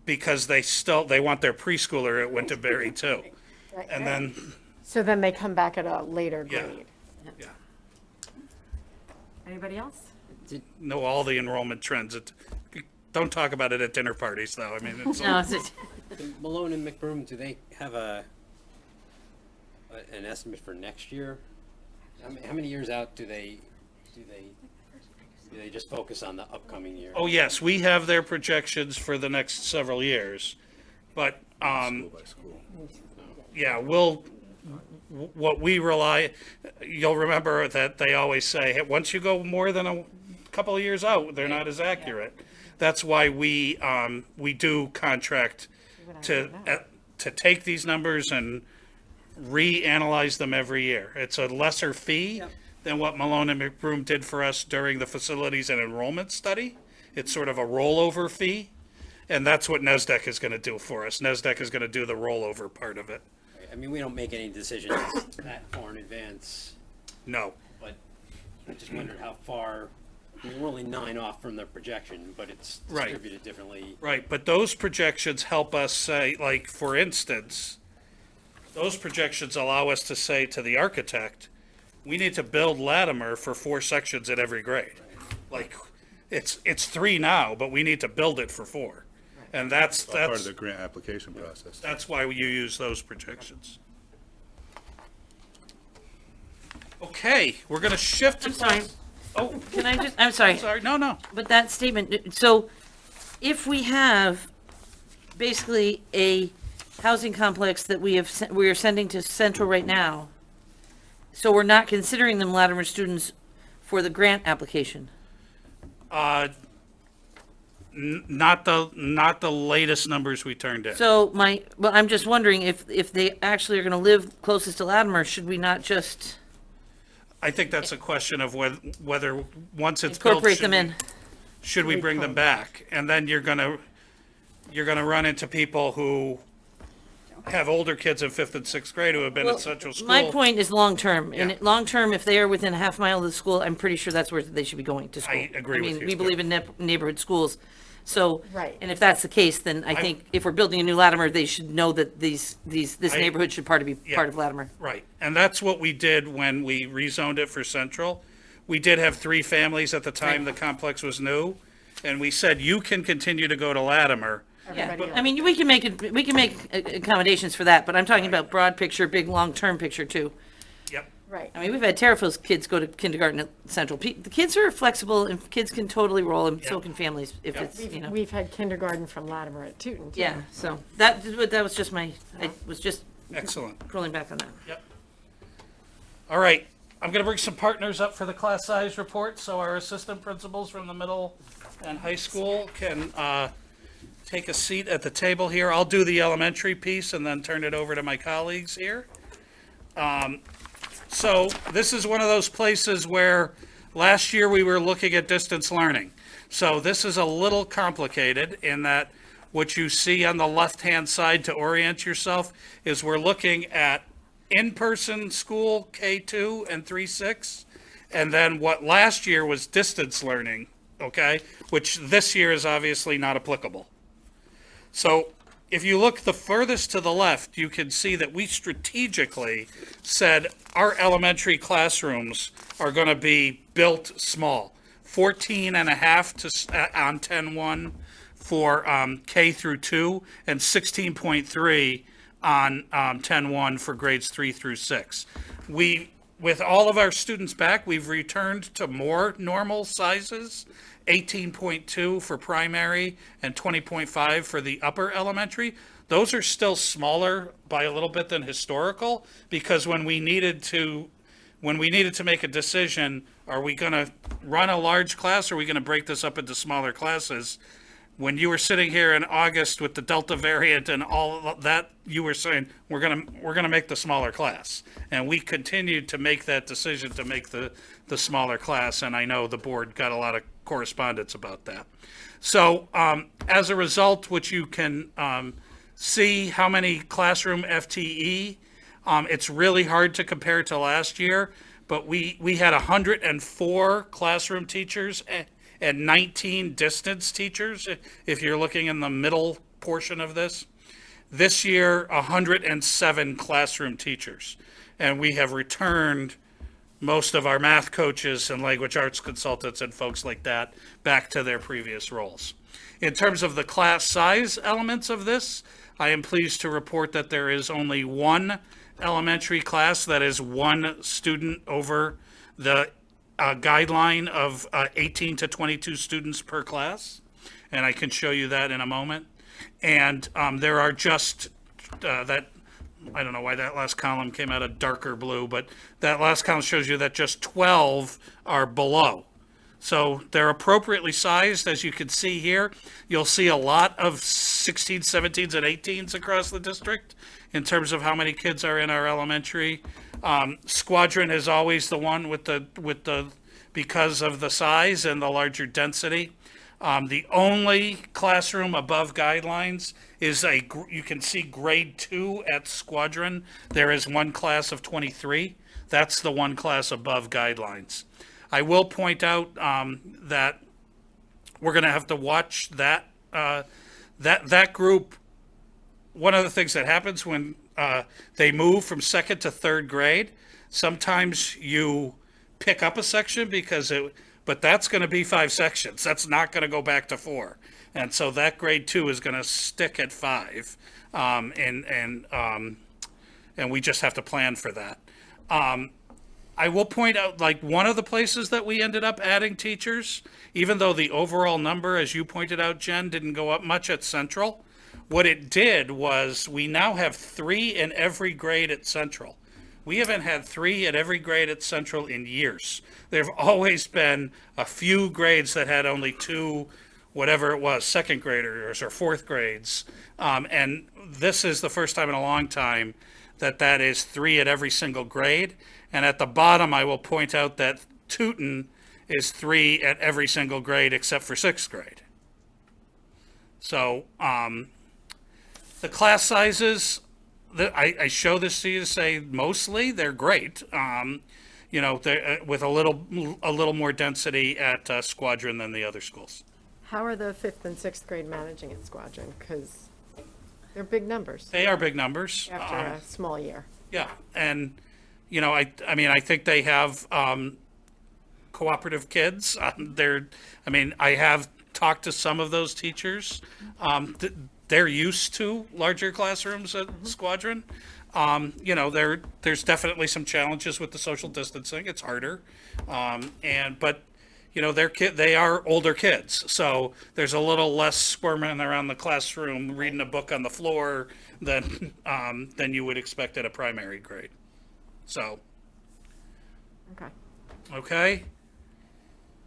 because they want their preschooler at Wintonberry too. Right, And right. then, So then they come back at a later Yeah. grade. yeah, Anybody else? know all the enrollment trends. Don't talk about it at dinner parties though. I mean, it's, No, it's, Malone and McBroom, do they have an estimate for next year? How many years out do they just focus on the upcoming year? oh yes, we have their projections for the next several years, but, School by school. yeah, what we you'll remember that they always say, hey, once you go more than a couple of years out, they're not as accurate. That's why we do contract to take these numbers and reanalyze them every year. It's a lesser fee than what Malone and McBroom did for us during the facilities and enrollment study. It's sort of a rollover fee, and that's what NESDEC is going to do for us. NESDEC is going to do the rollover part of it. I mean, we don't make any decisions that far in advance, No. but I just wondered how far, I mean, we're only 9 off from the projection, but it's Right. distributed differently. Right, but those projections help us say, like, for instance, those projections allow us to say to the architect, we need to build Latimer for 4 sections at every grade. Like, it's 3 now, but we need to build it for 4. And that's, Part of the grant application process. that's why you use those projections. Okay, we're gonna shift to. I'm sorry. Oh, Can I just, I'm sorry. sorry, no. But that statement, so if we have basically a housing complex that we are sending to Central right now, so we're not considering them Latimer students for the grant application? Not the latest numbers we turned in. So well, I'm just wondering if they actually are gonna live closest to Latimer, should we not just I think that's a question of whether once it's built, incorporate them in? should we bring them back? And then you're gonna run into people who have older kids in 5th and 6th grade who have been at Central School. My point is long-term, Yeah. and long-term, if they are within a half mile of the school, I'm pretty sure that's where they should be going to school. I agree with mean, you. we believe in neighborhood schools, so. Right. And if that's the case, then I think if we're building a new Latimer, they should know that this neighborhood should be Yeah. part of Latimer. Right, and that's what we did when we rezoned it for Central. We did have 3 families at the time the complex was new, and we said, you can continue to go to Latimer. Yeah, Everybody I mean, we can make accommodations for that, but I'm talking about broad picture, big, long-term picture too. Yep, Right. I mean, we've had Terrifil's kids go to kindergarten at Central. The kids are flexible, and kids can totally roll, and so can families if Yep. it's, you know. We've had kindergarten from Latimer at Tooten, too. Yeah, so that was just I was just excellent. pulling back on that. Yep. All right, I'm gonna bring some partners up for the class size report, so our assistant principals from the middle and high school can take a seat at the table here. I'll do the elementary piece and then turn it over to my colleagues here. So this is one of those places where last year we were looking at distance learning. So this is a little complicated in that what you see on the left-hand side to orient yourself is we're looking at in-person school, K2 and 3-6, and then what last year was distance learning, okay, which this year is obviously not applicable. So if you look the furthest to the left, you can see that we strategically said our elementary classrooms are going to be built small, 14 and a half on 10-1 for K through 2 and 16.3 on 10-1 for grades 3 through 6. With all of our students back, we've returned to more normal sizes, 18.2 for primary and 20.5 for the upper elementary. Those are still smaller by a little bit than historical, because when we needed to make a decision, are we going to run a large class or are we going to break this up into smaller classes? When you were sitting here in August with the Delta variant and all of that, you were saying, we're gonna make the smaller class. And we continued to make that decision to make the smaller class, and I know the board got a lot of correspondence about that. So as a result, what you can see how many classroom FTE, it's really hard to compare to last year, but we had 104 classroom teachers and 19 distance teachers, if you're looking in the middle portion of this. This year, 107 classroom teachers. And we have returned most of our math coaches and language arts consultants and folks like that back to their previous roles. In terms of the class size elements of this, I am pleased to report that there is only one elementary class that is one student over the guideline of 18 to 22 students per class, and I can show you that in a moment. And there are just that, I don't know why that last column came out a darker blue, but that last column shows you that just 12 are below. So they're appropriately sized, as you can see here. You'll see a lot of 16s, 17s, and 18s across the district in terms of how many kids are in our elementary. Squadron is always the one with the because of the size and the larger density. The only classroom above guidelines is you can see grade 2 at Squadron. There is one class of 23. That's the one class above guidelines. I will point out that we're going to have to watch that group. One of the things that happens when they move from 2nd to 3rd grade, sometimes you pick up a section because it but that's going to be 5 sections. That's not going to go back to 4. And so that grade 2 is going to stick at 5. And we just have to plan for that. I will point out, like, one of the places that we ended up adding teachers, even though the overall number, as you pointed out, Jen, didn't go up much at Central, what it did was we now have 3 in every grade at Central. We haven't had 3 at every grade at Central in years. There have always been a few grades that had only 2, whatever it was, 2nd graders or 4th grades. And this is the first time in a long time that is 3 at every single grade. And at the bottom, I will point out that Tooten is 3 at every single grade except for 6th grade. So the class sizes, I show this to you to say mostly they're great. You know, with a little more density at Squadron than the other schools. How are the 5th and 6th grade managing at Squadron? Because they're big numbers They are big numbers. after a small year. Yeah, and you know, I mean, I think they have cooperative kids. I have talked to some of those teachers. They're used to larger classrooms at Squadron. You know, there's definitely some challenges with the social distancing. It's harder, but you know, they are older kids, so there's a little less squirming around the classroom, reading a book on the floor than you would expect at a primary grade. So, okay.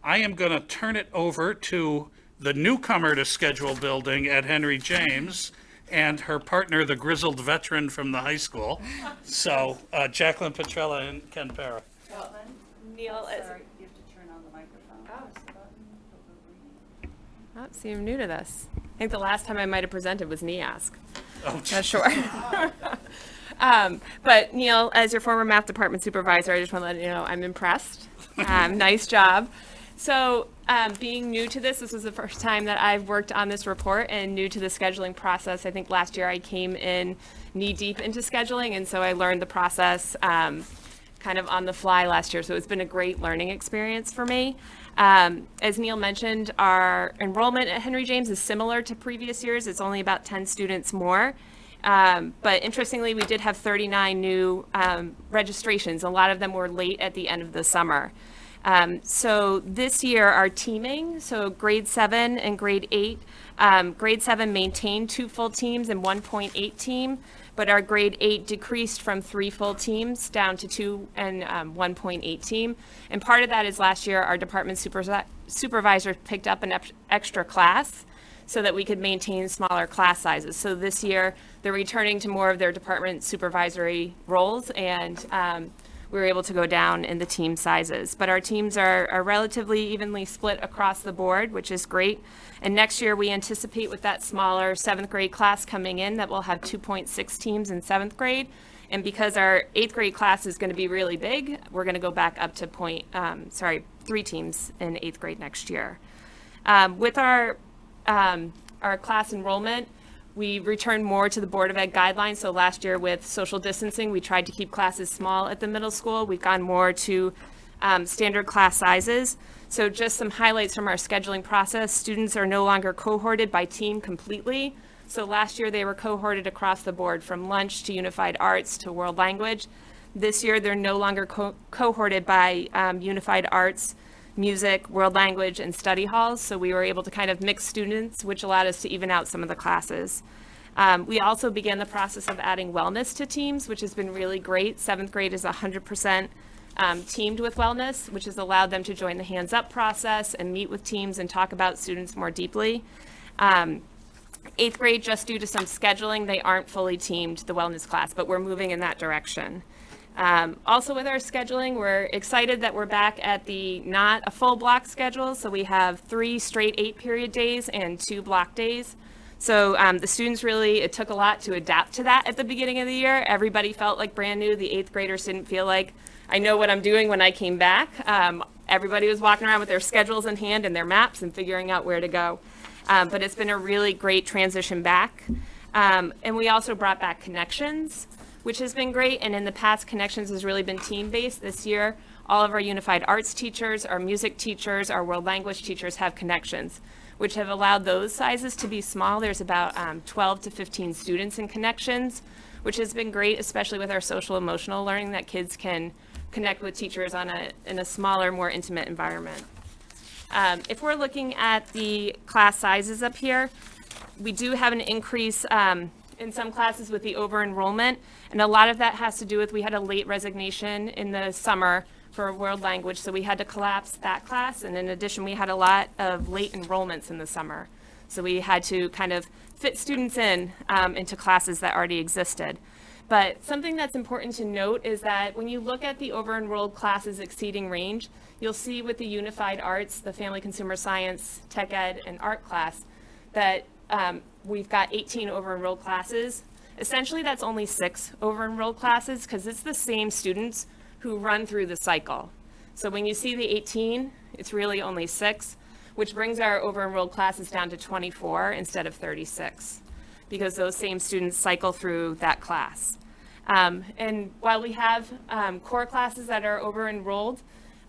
I am going to turn it over to the newcomer to schedule building at Henry James and her partner, the grizzled veteran from the high school. So, Jacqueline Petrella and Ken Para. Neil, Sorry, you have to turn on the microphone. Press the button. so you're new to this. I think the last time I might have presented was NEASC. Oh, Not sure. But Neil, as your former math department supervisor, I just want to let you know I'm impressed. Nice job. So being new to this was the first time that I've worked on this report and new to the scheduling process. I think last year I came in knee deep into scheduling, and so I learned the process kind of on the fly last year. So it's been a great learning experience for me. As Neil mentioned, our enrollment at Henry James is similar to previous years. It's only about 10 students more. But interestingly, we did have 39 new registrations. A lot of them were late at the end of the summer. So this year, our teaming, so grade 7 and grade 8, grade 7 maintained 2 full teams and 1.8 team, but our grade 8 decreased from 3 full teams down to 2 and 1.8 team. And part of that is last year, our department supervisor picked up an extra class so that we could maintain smaller class sizes. So this year, they're returning to more of their department supervisory roles, and we were able to go down in the team sizes. But our teams are relatively evenly split across the board, which is great. And next year, we anticipate with that smaller 7th grade class coming in that we'll have 2.6 teams in 7th grade. And because our 8th grade class is going to be really big, we're going to go back up to 3 teams in 8th grade next year. With our class enrollment, we returned more to the Board of Ed guidelines. So last year with social distancing, we tried to keep classes small at the middle school. We've gone more to standard class sizes. So just some highlights from our scheduling process. Students are no longer cohorted by team completely. So last year they were cohorted across the board from lunch to unified arts to world language. This year they're no longer cohorted by unified arts, music, world language, and study halls. So we were able to kind of mix students, which allowed us to even out some of the classes. We also began the process of adding wellness to teams, which has been really great. 7th grade is 100% teamed with wellness, which has allowed them to join the hands up process and meet with teams and talk about students more deeply. 8th grade, just due to some scheduling, they aren't fully teamed, the wellness class, but we're moving in that direction. Also with our scheduling, we're excited that we're back at not a full block schedule. So we have 3 straight 8-period days and 2 block days. So the students it took a lot to adapt to that at the beginning of the year. Everybody felt like brand new. The 8th graders didn't feel like, I know what I'm doing when I came back. Everybody was walking around with their schedules in hand and their maps and figuring out where to go. But it's been a really great transition back. And we also brought back Connections, which has been great. And in the past, Connections has really been team-based. This year, all of our unified arts teachers, our music teachers, our world language teachers have connections, which have allowed those sizes to be small. There's about 12 to 15 students in connections, which has been great, especially with our social emotional learning, that kids can connect with teachers in a smaller, more intimate environment. If we're looking at the class sizes up here, we do have an increase in some classes with the over-enrollment, and a lot of that has to do with, we had a late resignation in the summer for world language, so we had to collapse that class, and in addition, we had a lot of late enrollments in the summer. So we had to kind of fit students in into classes that already existed. But something that's important to note is that when you look at the over-enrolled classes exceeding range, you'll see with the unified arts, the family consumer science, tech ed, and art class, that we've got 18 over-enrolled classes. Essentially, that's only 6 over-enrolled classes because it's the same students who run through the cycle. So when you see the 18, it's really only 6, which brings our over-enrolled classes down to 24 instead of 36, because those same students cycle through that class. And while we have core classes that are over-enrolled,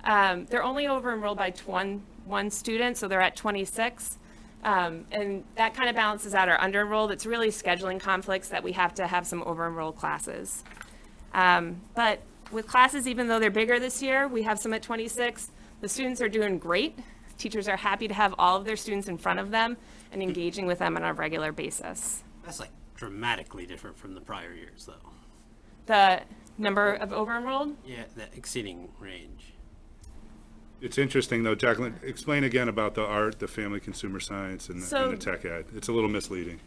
they're only over-enrolled by one student, so they're at 26. And that kind of balances out our under-enrolled. It's really scheduling conflicts that we have to have some over-enrolled classes. But with classes, even though they're bigger this year, we have some at 26. The students are doing great. Teachers are happy to have all of their students in front of them and engaging with them on a regular basis. That's like dramatically different from the prior years, though. The number of over-enrolled? Yeah, the exceeding range. It's interesting, though, Jacqueline, explain again about the art, the family consumer science, and the tech ed. It's a little misleading.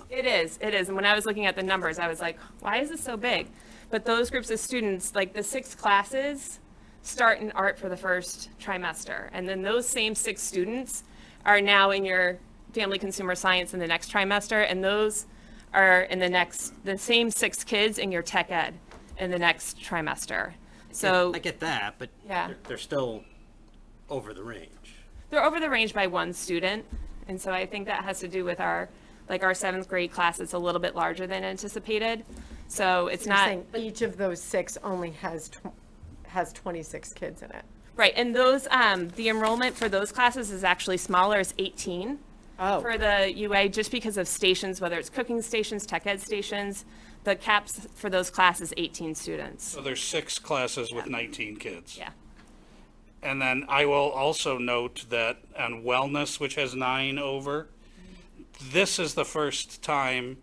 It is. And when I was looking at the numbers, I was like, why is this so big? But those groups of students, like the 6 classes, start in art for the first trimester. And then those same 6 students are now in your family consumer science in the next trimester. And those are in the same 6 kids in your tech ed in the next trimester. So I get that, but yeah, they're still over the range. they're over the range by 1 student. And so I think that has to do with our 7th grade class. It's a little bit larger than anticipated. So it's You're not. saying each of those 6 only has 26 kids in it. Right, and those, the enrollment for those classes is actually smaller, it's 18. Oh. For the UA, just because of stations, whether it's cooking stations, tech ed stations, the caps for those classes, 18 students. So there's 6 classes with 19 kids. Yeah. And then I will also note that on wellness, which has 9 over, this is the first time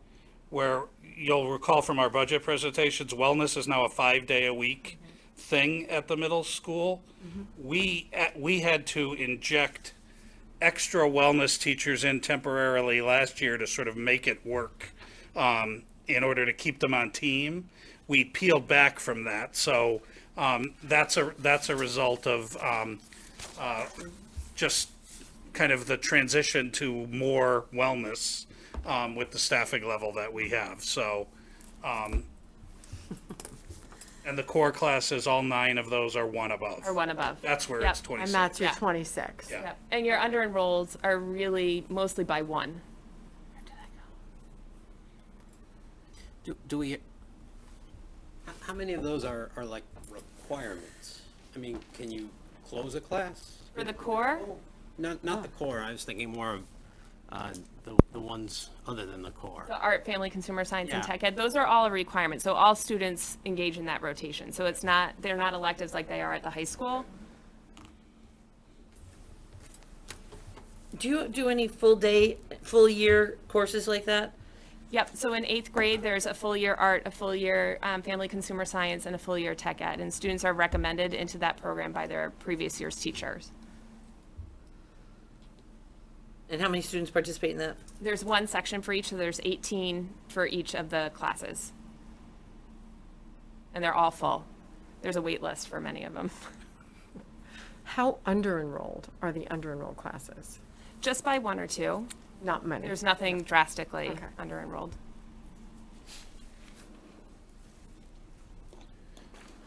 where you'll recall from our budget presentations, wellness is now a 5-day-a-week thing at the middle school. We had to inject extra wellness teachers in temporarily last year to sort of make it work in order to keep them on team. We peeled back from that, so that's a result of just kind of the transition to more wellness with the staffing level that we have. So, and the core classes, all 9 of those are 1 above. Or 1 above. That's where Yep. it's 26. And that's your Yeah. 26. Yeah. Yep. And your under-enrolleds are really mostly by 1. Do we, how many of those are like requirements? I mean, can you close a class? For the core, Not the core, I was thinking more of the ones other than the core. the art, family, consumer science, and Yeah. tech ed, those are all a requirement. So all students engage in that rotation. So they're not electives like they are at the high school. Do you do any full year courses like that? Yep, so in 8th grade, there's a full year art, a full year family consumer science, and a full year tech ed. And students are recommended into that program by their previous year's teachers. And how many students participate in that? There's 1 section for each, so there's 18 for each of the classes. And they're all full. There's a wait list for many of them. How under-enrolled are the under-enrolled classes? Just by 1 or 2. Not many. There's nothing drastically Okay. under-enrolled.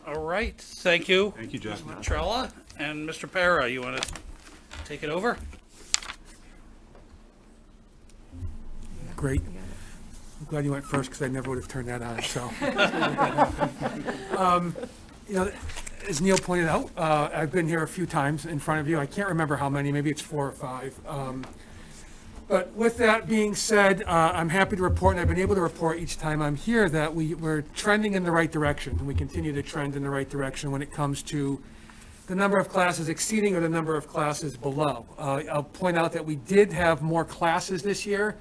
All right, thank you. Thank you, Jeff. Trella and Mr. Para, you want to take it over? Great. I'm glad you went first because I never would have turned that on, so. as Neil pointed out, I've been here a few times in front of you. I can't remember how many, maybe it's 4 or 5. But with that being said, I'm happy to report, and I've been able to report each time I'm here, that we're trending in the right direction, and we continue to trend in the right direction when it comes to the number of classes exceeding or the number of classes below. I'll point out that we did have more classes this year,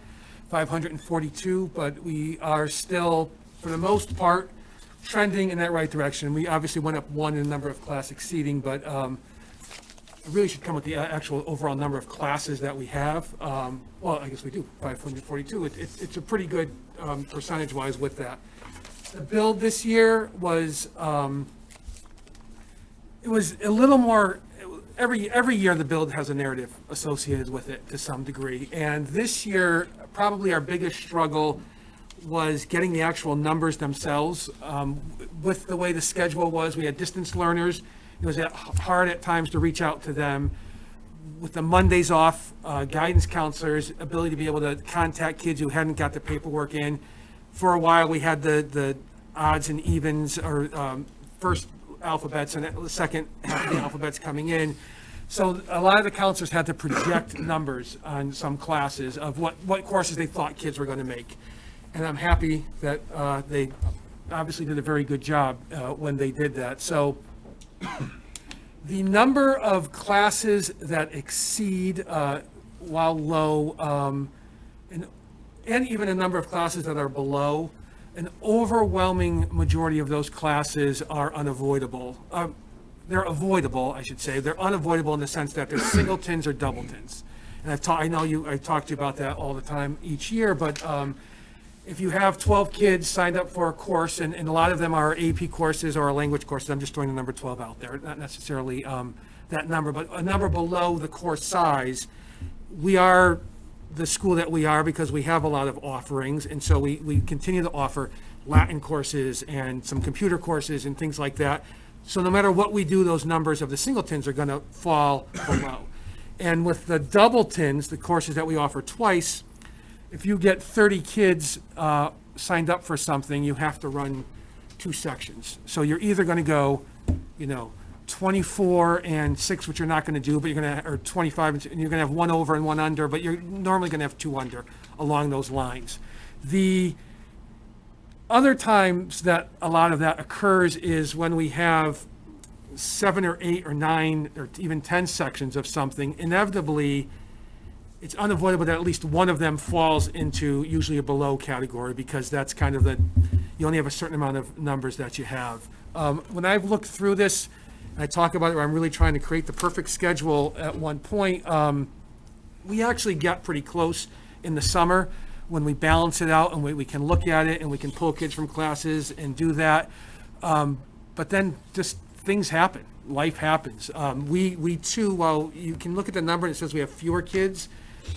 542, but we are still, for the most part, trending in that right direction. We obviously went up 1 in the number of class exceeding, but it really should come with the actual overall number of classes that we have. Well, I guess we do, 542. It's a pretty good percentage-wise with that. The build this year was, it was a little more, every year the build has a narrative associated with it to some degree. And this year, probably our biggest struggle was getting the actual numbers themselves. With the way the schedule was, we had distance learners. It was hard at times to reach out to them. With the Mondays off, guidance counselors' ability to be able to contact kids who hadn't got the paperwork in. For a while, we had the odds and evens, or first alphabets and the second half of the alphabets coming in. So a lot of the counselors had to project numbers on some classes of what courses they thought kids were going to make. And I'm happy that they obviously did a very good job when they did that. So the number of classes that exceed while low, and even a number of classes that are below, an overwhelming majority of those classes are unavoidable. They're avoidable, I should say. They're unavoidable in the sense that they're singletons or doubletons. And I know I talk to you about that all the time each year, but if you have 12 kids signed up for a course, and a lot of them are AP courses or language courses, I'm just throwing the number 12 out there, not necessarily that number, but a number below the course size, we are the school that we are because we have a lot of offerings, and so we continue to offer Latin courses and some computer courses and things like that. So no matter what we do, those numbers of the singletons are going to fall below. And with the doubletons, the courses that we offer twice, if you get 30 kids signed up for something, you have to run 2 sections. So you're either going to go, 24 and 6, which you're not going to do, but you're going to, or 25, and you're going to have 1 over and 1 under, but you're normally going to have 2 under along those lines. The other times that a lot of that occurs is when we have 7 or 8 or 9 or even 10 sections of something. Inevitably, it's unavoidable that at least one of them falls into usually a below category, because that's kind of you only have a certain amount of numbers that you have. When I've looked through this, and I talk about it where I'm really trying to create the perfect schedule at one point, we actually got pretty close in the summer when we balance it out and we can look at it and we can pull kids from classes and do that. But then just things happen. Life happens. We too, while you can look at the number and it says we have fewer kids,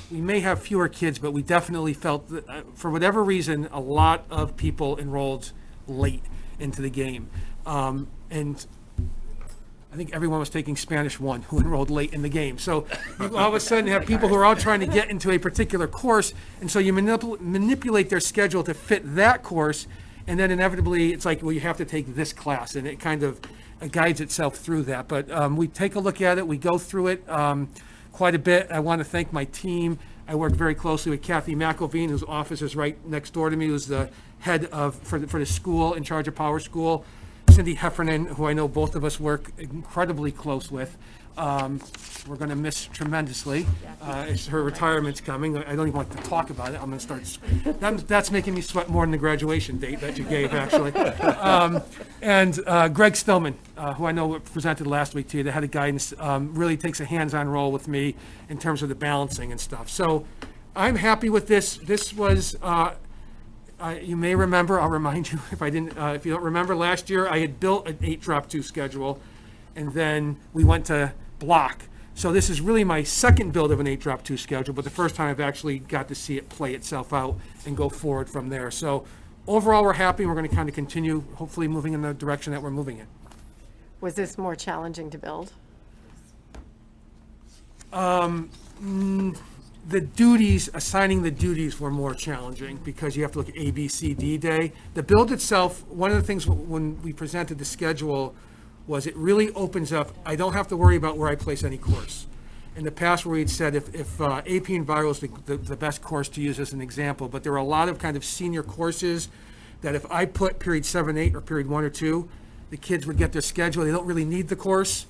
we may have fewer kids, but we definitely felt that for whatever reason, a lot of people enrolled late into the game. And I think everyone was taking Spanish 1 who enrolled late in the game. So you all of a sudden have people who are all trying to get into a particular course, and so you manipulate their schedule to fit that course, and then inevitably it's like, well, you have to take this class, and it kind of guides itself through that. But we take a look at it, we go through it quite a bit. I want to thank my team. I work very closely with Kathy McElveen, whose office is right next door to me, who's the head for the school, in charge of Power School. Cindy Heffernan, who I know both of us work incredibly close with. We're going to miss tremendously. Her retirement's coming. I don't even want to talk about it. I'm going to start. That's making me sweat more than the graduation date that you gave, actually. And Greg Stillman, who I know presented last week to you, the head of guidance, really takes a hands-on role with me in terms of the balancing and stuff. So I'm happy with this. This was. You may remember, I'll remind you if you don't remember, last year I had built an 8-drop-2 schedule, and then we went to block. So this is really my second build of an 8-drop-2 schedule, but the first time I've actually got to see it play itself out and go forward from there. So overall, we're happy. We're going to kind of continue, hopefully moving in the direction that we're moving in. Was this more challenging to build? Assigning the duties were more challenging because you have to look at A, B, C, D day. The build itself, one of the things when we presented the schedule was it really opens up, I don't have to worry about where I place any course. In the past, where we'd said if AP Enviro is the best course to use as an example, but there are a lot of kind of senior courses that if I put period 7, 8, or period 1 or 2, the kids would get their schedule, they don't really need the course.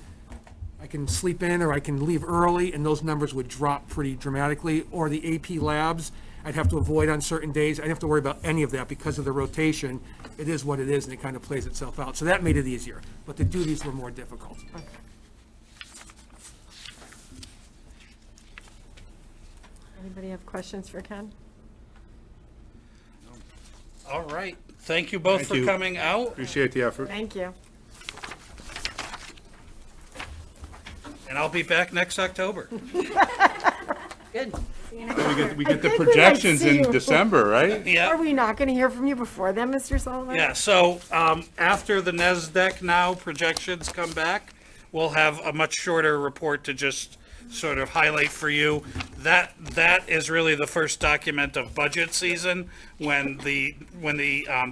I can sleep in or I can leave early, and those numbers would drop pretty dramatically. Or the AP labs, I'd have to avoid on certain days. I didn't have to worry about any of that because of the rotation. It is what it is, and it kind of plays itself out. So that made it easier, but the duties were more difficult. Anybody have questions for Ken? All right. Thank you both Thank for you. coming out. Appreciate the effort. Thank you. And I'll be back next October. Good. We get the projections see in you. December, right? Yeah. Are we not going to hear from you before then, Mr. Sullivan? Yeah, so after the NASDAQ now projections come back, we'll have a much shorter report to just sort of highlight for you. That is really the first document of budget season when the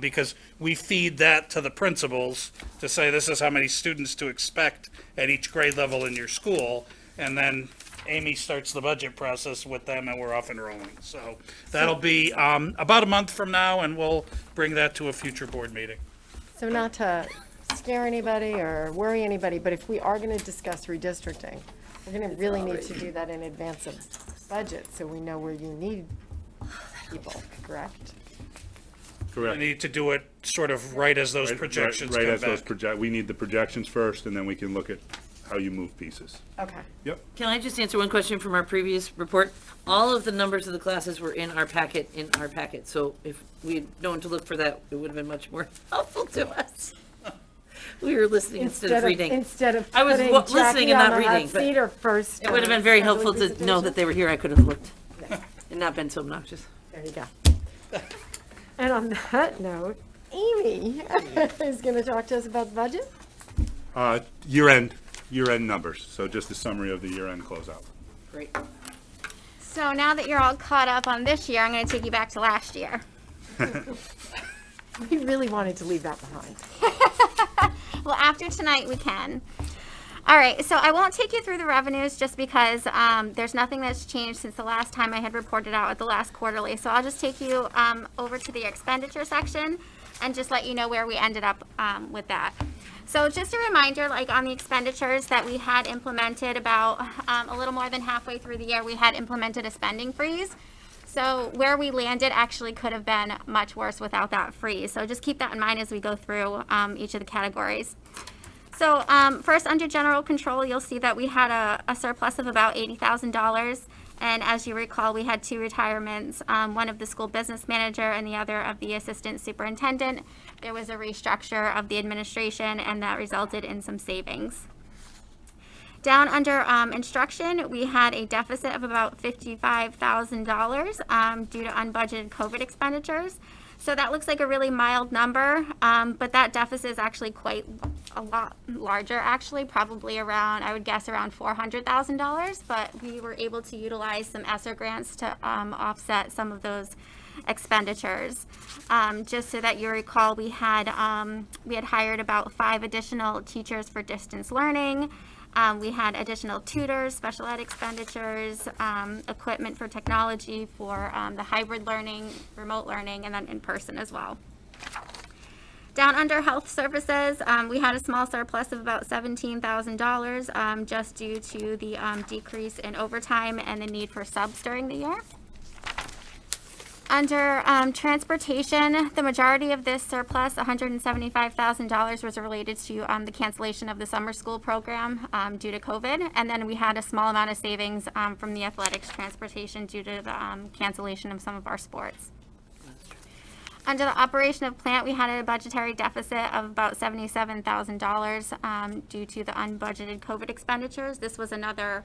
because we feed that to the principals to say this is how many students to expect at each grade level in your school, and then Amy starts the budget process with them, and we're off and rolling. So that'll be about a month from now, and we'll bring that to a future board meeting. So not to scare anybody or worry anybody, but if we are going to discuss redistricting, we're going to really need to do that in advance of budget, so we know where you need people, correct? We Correct. need to do it sort of right as those projections Right come as those back. we need the projections first, and then we can look at how you move pieces. Okay. Yep. Can I just answer one question from our previous report? All of the numbers of the classes were in our packet, so if we had known to look for that, it would have been much more helpful to us. We were listening instead of reading. Instead of I was putting listening Jackie and on not the hot reading, but seat or first. It would have been very helpful to know that they were here. I could have looked and not been so obnoxious. There you go. And on that note, Amy is going to talk to us about the budget. Year-end numbers, so just a summary of the year-end closeout. Great. So now that you're all caught up on this year, I'm going to take you back to last year. We really wanted to leave that behind. Well, after tonight, we can. All right, so I won't take you through the revenues just because there's nothing that's changed since the last time I had reported out at the last quarterly. So I'll just take you over to the expenditure section and just let you know where we ended up with that. So just a reminder, like on the expenditures that we had implemented about a little more than halfway through the year, we had implemented a spending freeze. So where we landed actually could have been much worse without that freeze. So just keep that in mind as we go through each of the categories. So first, under general control, you'll see that we had a surplus of about $80,000. And as you recall, we had 2 retirements, one of the school business manager and the other of the assistant superintendent. There was a restructure of the administration, and that resulted in some savings. Down under instruction, we had a deficit of about $55,000 due to unbudgeted COVID expenditures. So that looks like a really mild number, but that deficit is actually quite a lot larger, actually, probably around, I would guess, around $400,000. But we were able to utilize some Eso Grants to offset some of those expenditures. Just so that you recall, we had hired about 5 additional teachers for distance learning. We had additional tutors, special ed expenditures, equipment for technology for the hybrid learning, remote learning, and then in person as well. Down under health services, we had a small surplus of about $17,000 just due to the decrease in overtime and the need for subs during the year. Under transportation, the majority of this surplus, $175,000, was related to the cancellation of the summer school program due to COVID. And then we had a small amount of savings from the athletics transportation due to the cancellation of some of our sports. Under the operation of plant, we had a budgetary deficit of about $77,000 due to the unbudgeted COVID expenditures. This was another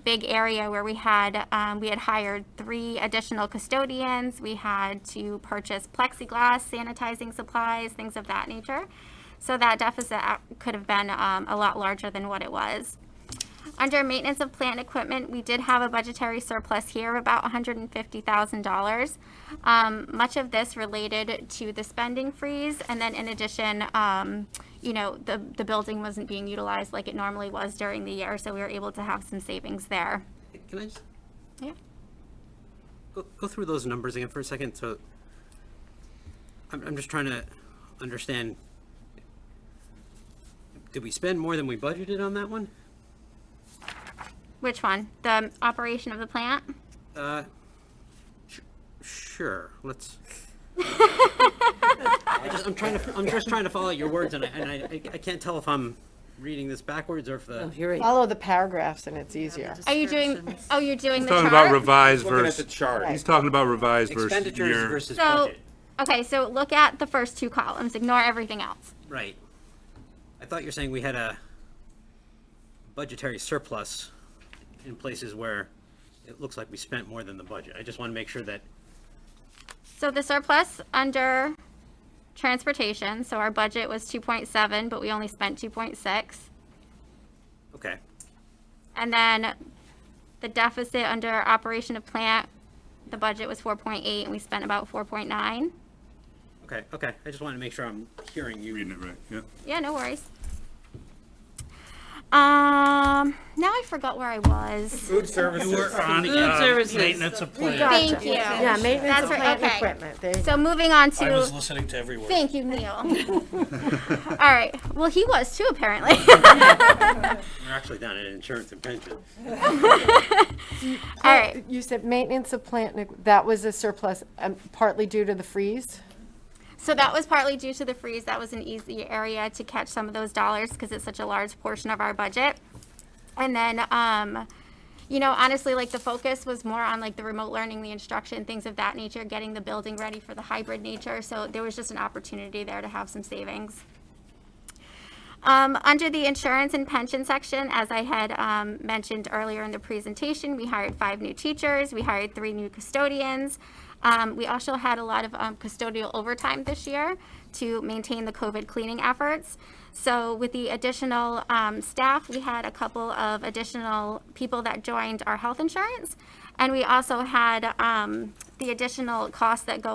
big area where we had hired 3 additional custodians. We had to purchase plexiglass, sanitizing supplies, things of that nature. So that deficit could have been a lot larger than what it was. Under maintenance of plant and equipment, we did have a budgetary surplus here of about $150,000. Much of this related to the spending freeze, and then in addition, the building wasn't being utilized like it normally was during the year, so we were able to have some savings there. Can I just Yeah. go through those numbers again for a second? So I'm just trying to understand, did we spend more than we budgeted on that one? Which one? The operation of the plant? Sure. Let's. I'm just trying to follow your words, and I can't tell if I'm reading this backwards or if the. You're right. Follow the paragraphs and it's easier. Are you doing, oh, you're doing He's the talking chart? about revised Looking at versus. the chart. He's talking about revised versus Expenditures year. versus So, budget. okay, so look at the first two columns, ignore everything else. Right. I thought you were saying we had a budgetary surplus in places where it looks like we spent more than the budget. I just want to make sure that. So the surplus under transportation, so our budget was 2.7, but we only spent 2.6. Okay. And then the deficit under operation of plant, the budget was 4.8 and we spent about 4.9. Okay. I just want to make sure I'm hearing you. Reading it right, yeah. Yeah, no worries. Now I forgot where I was. Food services. You were on Food services. maintenance of plant. Thank you. Yeah, maintenance That's of right, plant and okay. equipment. There you So moving on I was to, listening to every word. thank you, Neil. All right, well, he was too, apparently. We're actually down in insurance and pension. All right. You said maintenance of plant, and that was a surplus partly due to the freeze? So that was partly due to the freeze. That was an easy area to catch some of those dollars because it's such a large portion of our budget. And then, honestly, like the focus was more on like the remote learning, the instruction, things of that nature, getting the building ready for the hybrid nature. So there was just an opportunity there to have some savings. Under the insurance and pension section, as I had mentioned earlier in the presentation, we hired 5 new teachers. We hired 3 new custodians. We also had a lot of custodial overtime this year to maintain the COVID cleaning efforts. So with the additional staff, we had a couple of additional people that joined our health insurance. And we also had the additional costs that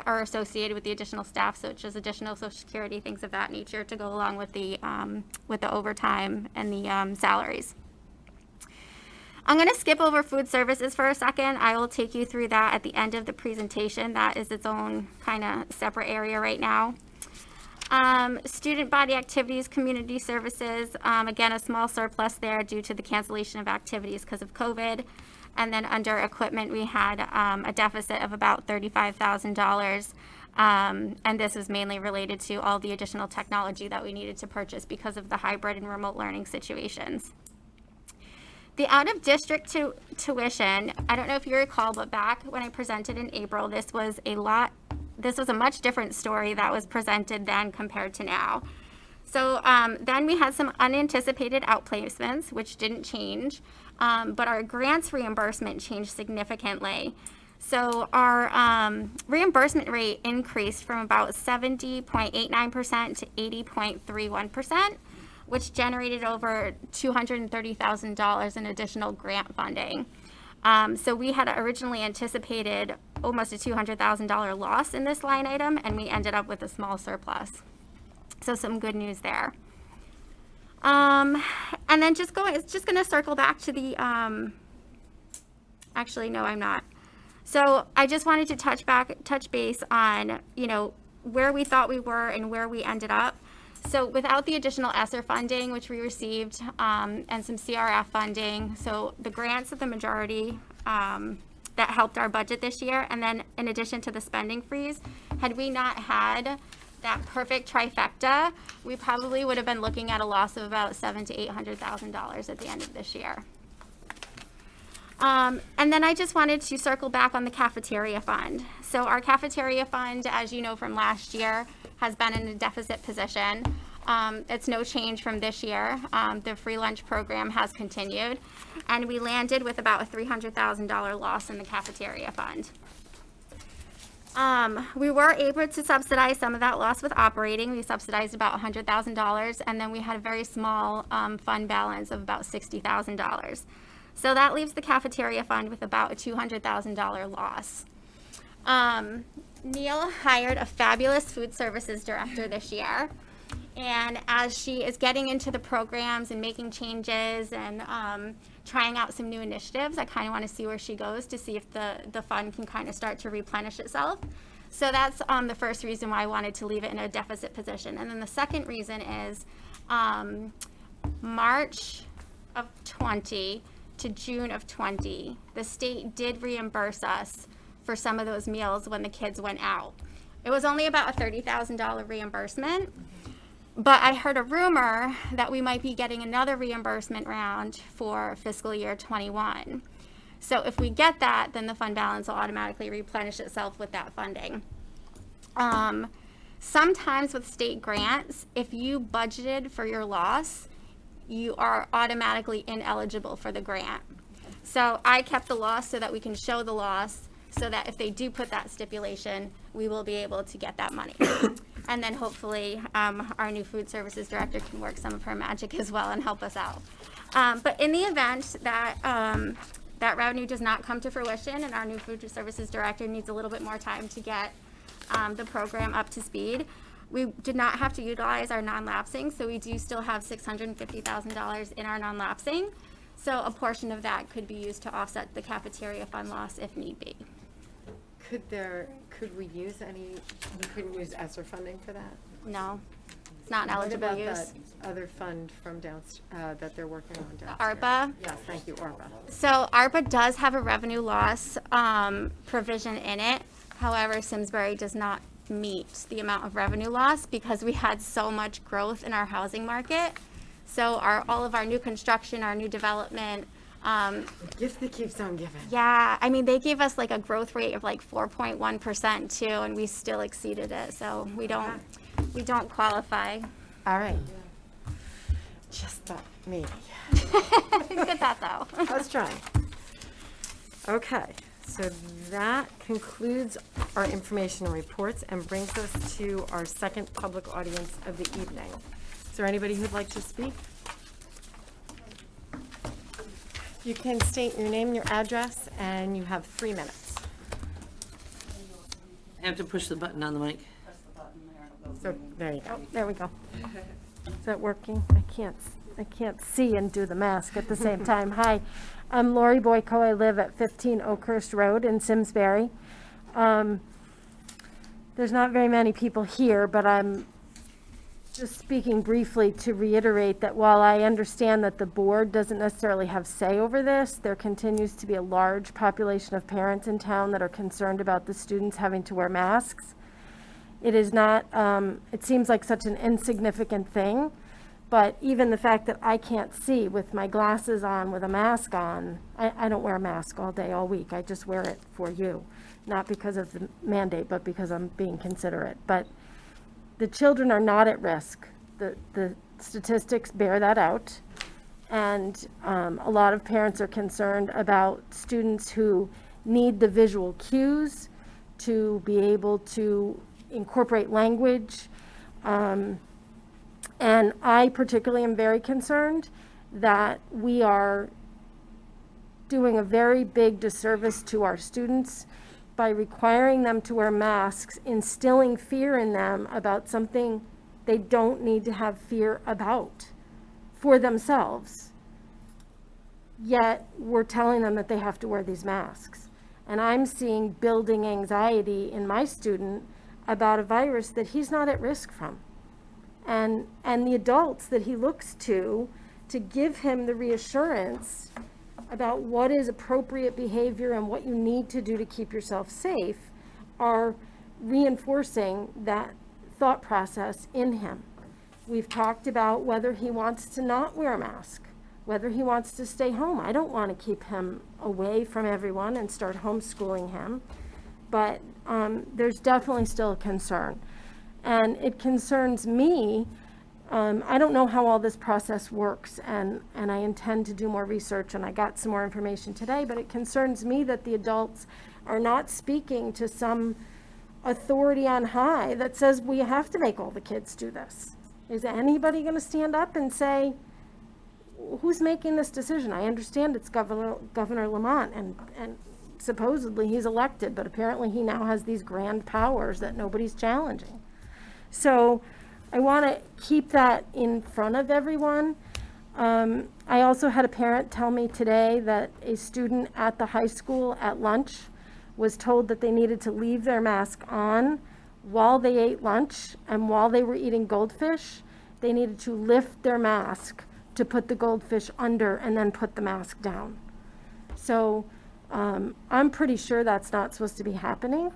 are associated with the additional staff, such as additional Social Security, things of that nature, to go along with the overtime and the salaries. I'm going to skip over food services for a second. I will take you through that at the end of the presentation. That is its own kind of separate area right now. Student body activities, community services, again, a small surplus there due to the cancellation of activities because of COVID. And then under equipment, we had a deficit of about $35,000. And this was mainly related to all the additional technology that we needed to purchase because of the hybrid and remote learning situations. The out-of-district tuition, I don't know if you recall, but back when I presented in April, this was a much different story that was presented then compared to now. So then we had some unanticipated outplacements, which didn't change, but our grants reimbursement changed significantly. So our reimbursement rate increased from about 70.89% to 80.31%. which generated over $230,000 in additional grant funding. So we had originally anticipated almost a $200,000 loss in this line item, and we ended up with a small surplus. So some good news there. And then it's just going to circle back to the, actually, no, I'm not. So I just wanted to touch base on, where we thought we were and where we ended up. So without the additional ESSER funding, which we received, and some CRF funding, so the grants are the majority that helped our budget this year. And then in addition to the spending freeze, had we not had that perfect trifecta, we probably would have been looking at a loss of about $700,000 to $800,000 at the end of this year. And then I just wanted to circle back on the Cafeteria Fund. So our Cafeteria Fund, as you know from last year, has been in a deficit position. It's no change from this year. The free lunch program has continued, and we landed with about a $300,000 loss in the Cafeteria Fund. We were able to subsidize some of that loss with operating. We subsidized about $100,000, and then we had a very small fund balance of about $60,000. So that leaves the cafeteria fund with about a $200,000 loss. Neil hired a fabulous food services director this year. And as she is getting into the programs and making changes and trying out some new initiatives, I kind of want to see where she goes to see if the fund can kind of start to replenish itself. So that's the first reason why I wanted to leave it in a deficit position. And then the second reason is March of 20 to June of 20, the state did reimburse us for some of those meals when the kids went out. It was only about a $30,000 reimbursement. But I heard a rumor that we might be getting another reimbursement round for fiscal year 21. So if we get that, then the fund balance will automatically replenish itself with that funding. Sometimes with state grants, if you budgeted for your loss, you are automatically ineligible for the grant. So I kept the loss so that we can show the loss, so that if they do put that stipulation, we will be able to get that money. And then hopefully our new food services director can work some of her magic as well and help us out. But in the event that that revenue does not come to fruition and our new food services director needs a little bit more time to get the program up to speed, we did not have to utilize our non-lapsing, so we do still have $650,000 in our non-lapsing. So a portion of that could be used to offset the cafeteria fund loss if need be. Could we use we couldn't use ESSER funding for that? No, it's not an What eligible about use. that other fund from that they're working on downstairs? ARPA? Yes, thank you, ARPA. So ARPA does have a revenue loss provision in it. However, Simsbury does not meet the amount of revenue loss because we had so much growth in our housing market. So all of our new construction, our new development. The gift that keeps on giving. Yeah, I mean, they gave us like a growth rate of like 4.1% too, and we still exceeded it. So we don't qualify. All right. Just thought maybe. Good thought though. I was trying. Okay, so that concludes our information and reports and brings us to our second public audience of the evening. Is there anybody who'd like to speak? You can state your name, your address, and you have 3 minutes. I have to push the button on the mic. So there you go. There we go. Is that working? I can't see and do the mask at the same time. Hi, I'm Lori Boyko. I live at 15 Oakhurst Road in Simsbury. There's not very many people here, but I'm just speaking briefly to reiterate that while I understand that the board doesn't necessarily have say over this, there continues to be a large population of parents in town that are concerned about the students having to wear masks. It is not, it seems like such an insignificant thing, but even the fact that I can't see with my glasses on, with a mask on, I don't wear a mask all day, all week. I just wear it for you, not because of the mandate, but because I'm being considerate. But the children are not at risk. The statistics bear that out. And a lot of parents are concerned about students who need the visual cues to be able to incorporate language. And I particularly am very concerned that we are doing a very big disservice to our students by requiring them to wear masks, instilling fear in them about something they don't need to have fear about for themselves. Yet we're telling them that they have to wear these masks. And I'm seeing building anxiety in my student about a virus that he's not at risk from. And the adults that he looks to give him the reassurance about what is appropriate behavior and what you need to do to keep yourself safe are reinforcing that thought process in him. We've talked about whether he wants to not wear a mask, whether he wants to stay home. I don't want to keep him away from everyone and start homeschooling him, but there's definitely still a concern. And it concerns me. I don't know how all this process works, and I intend to do more research, and I got some more information today, but it concerns me that the adults are not speaking to some authority on high that says we have to make all the kids do this? Is anybody going to stand up and say, who's making this decision? I understand it's Governor Lamont, and supposedly he's elected, but apparently he now has these grand powers that nobody's challenging. So I want to keep that in front of everyone. I also had a parent tell me today that a student at the high school at lunch was told that they needed to leave their mask on while they ate lunch, and while they were eating goldfish, they needed to lift their mask to put the goldfish under and then put the mask down. So I'm pretty sure that's not supposed to be happening.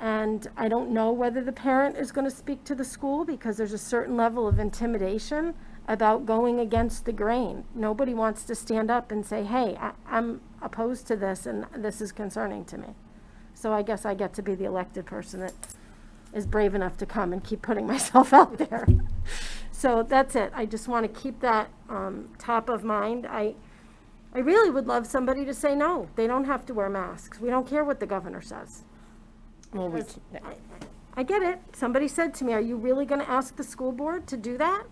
And I don't know whether the parent is going to speak to the school, because there's a certain level of intimidation about going against the grain. Nobody wants to stand up and say, hey, I'm opposed to this and this is concerning to me. So I guess I get to be the elected person that is brave enough to come and keep putting myself out there. So that's it. I just want to keep that top of mind. I really would love somebody to say, no, they don't have to wear masks. We don't care what the governor says. Well, I get it. Somebody said to me, are you really going to ask the school board to do that?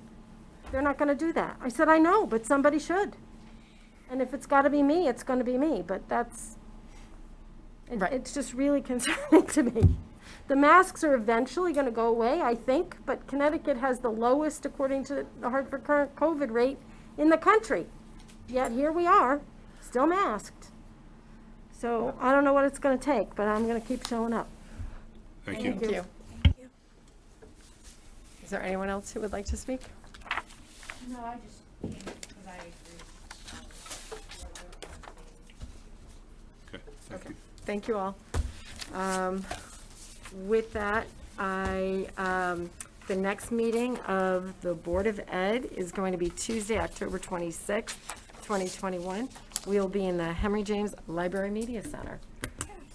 They're not going to do that. I said, I know, but somebody should. And if it's got to be me, it's going to be me. But it's just really concerning to me. The masks are eventually going to go away, I think, but Connecticut has the lowest, according to the Hartford current COVID rate in the country. Yet here we are, still masked. So I don't know what it's going to take, but I'm going to keep showing up. Thank you. Thank you. Is there anyone else who would like to speak? No, I just came because I agree. Okay, thank you. Thank you all. With that, the next meeting of the Board of Ed is going to be Tuesday, October 26th, 2021. We'll be in the Henry James Library Media Center.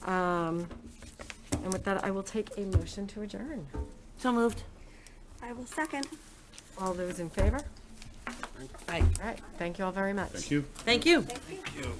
And with that, I will take a motion to adjourn. So moved. I will second. All those in favor? Aye. All right, thank you all very much. Thank you. Thank you. Thank you.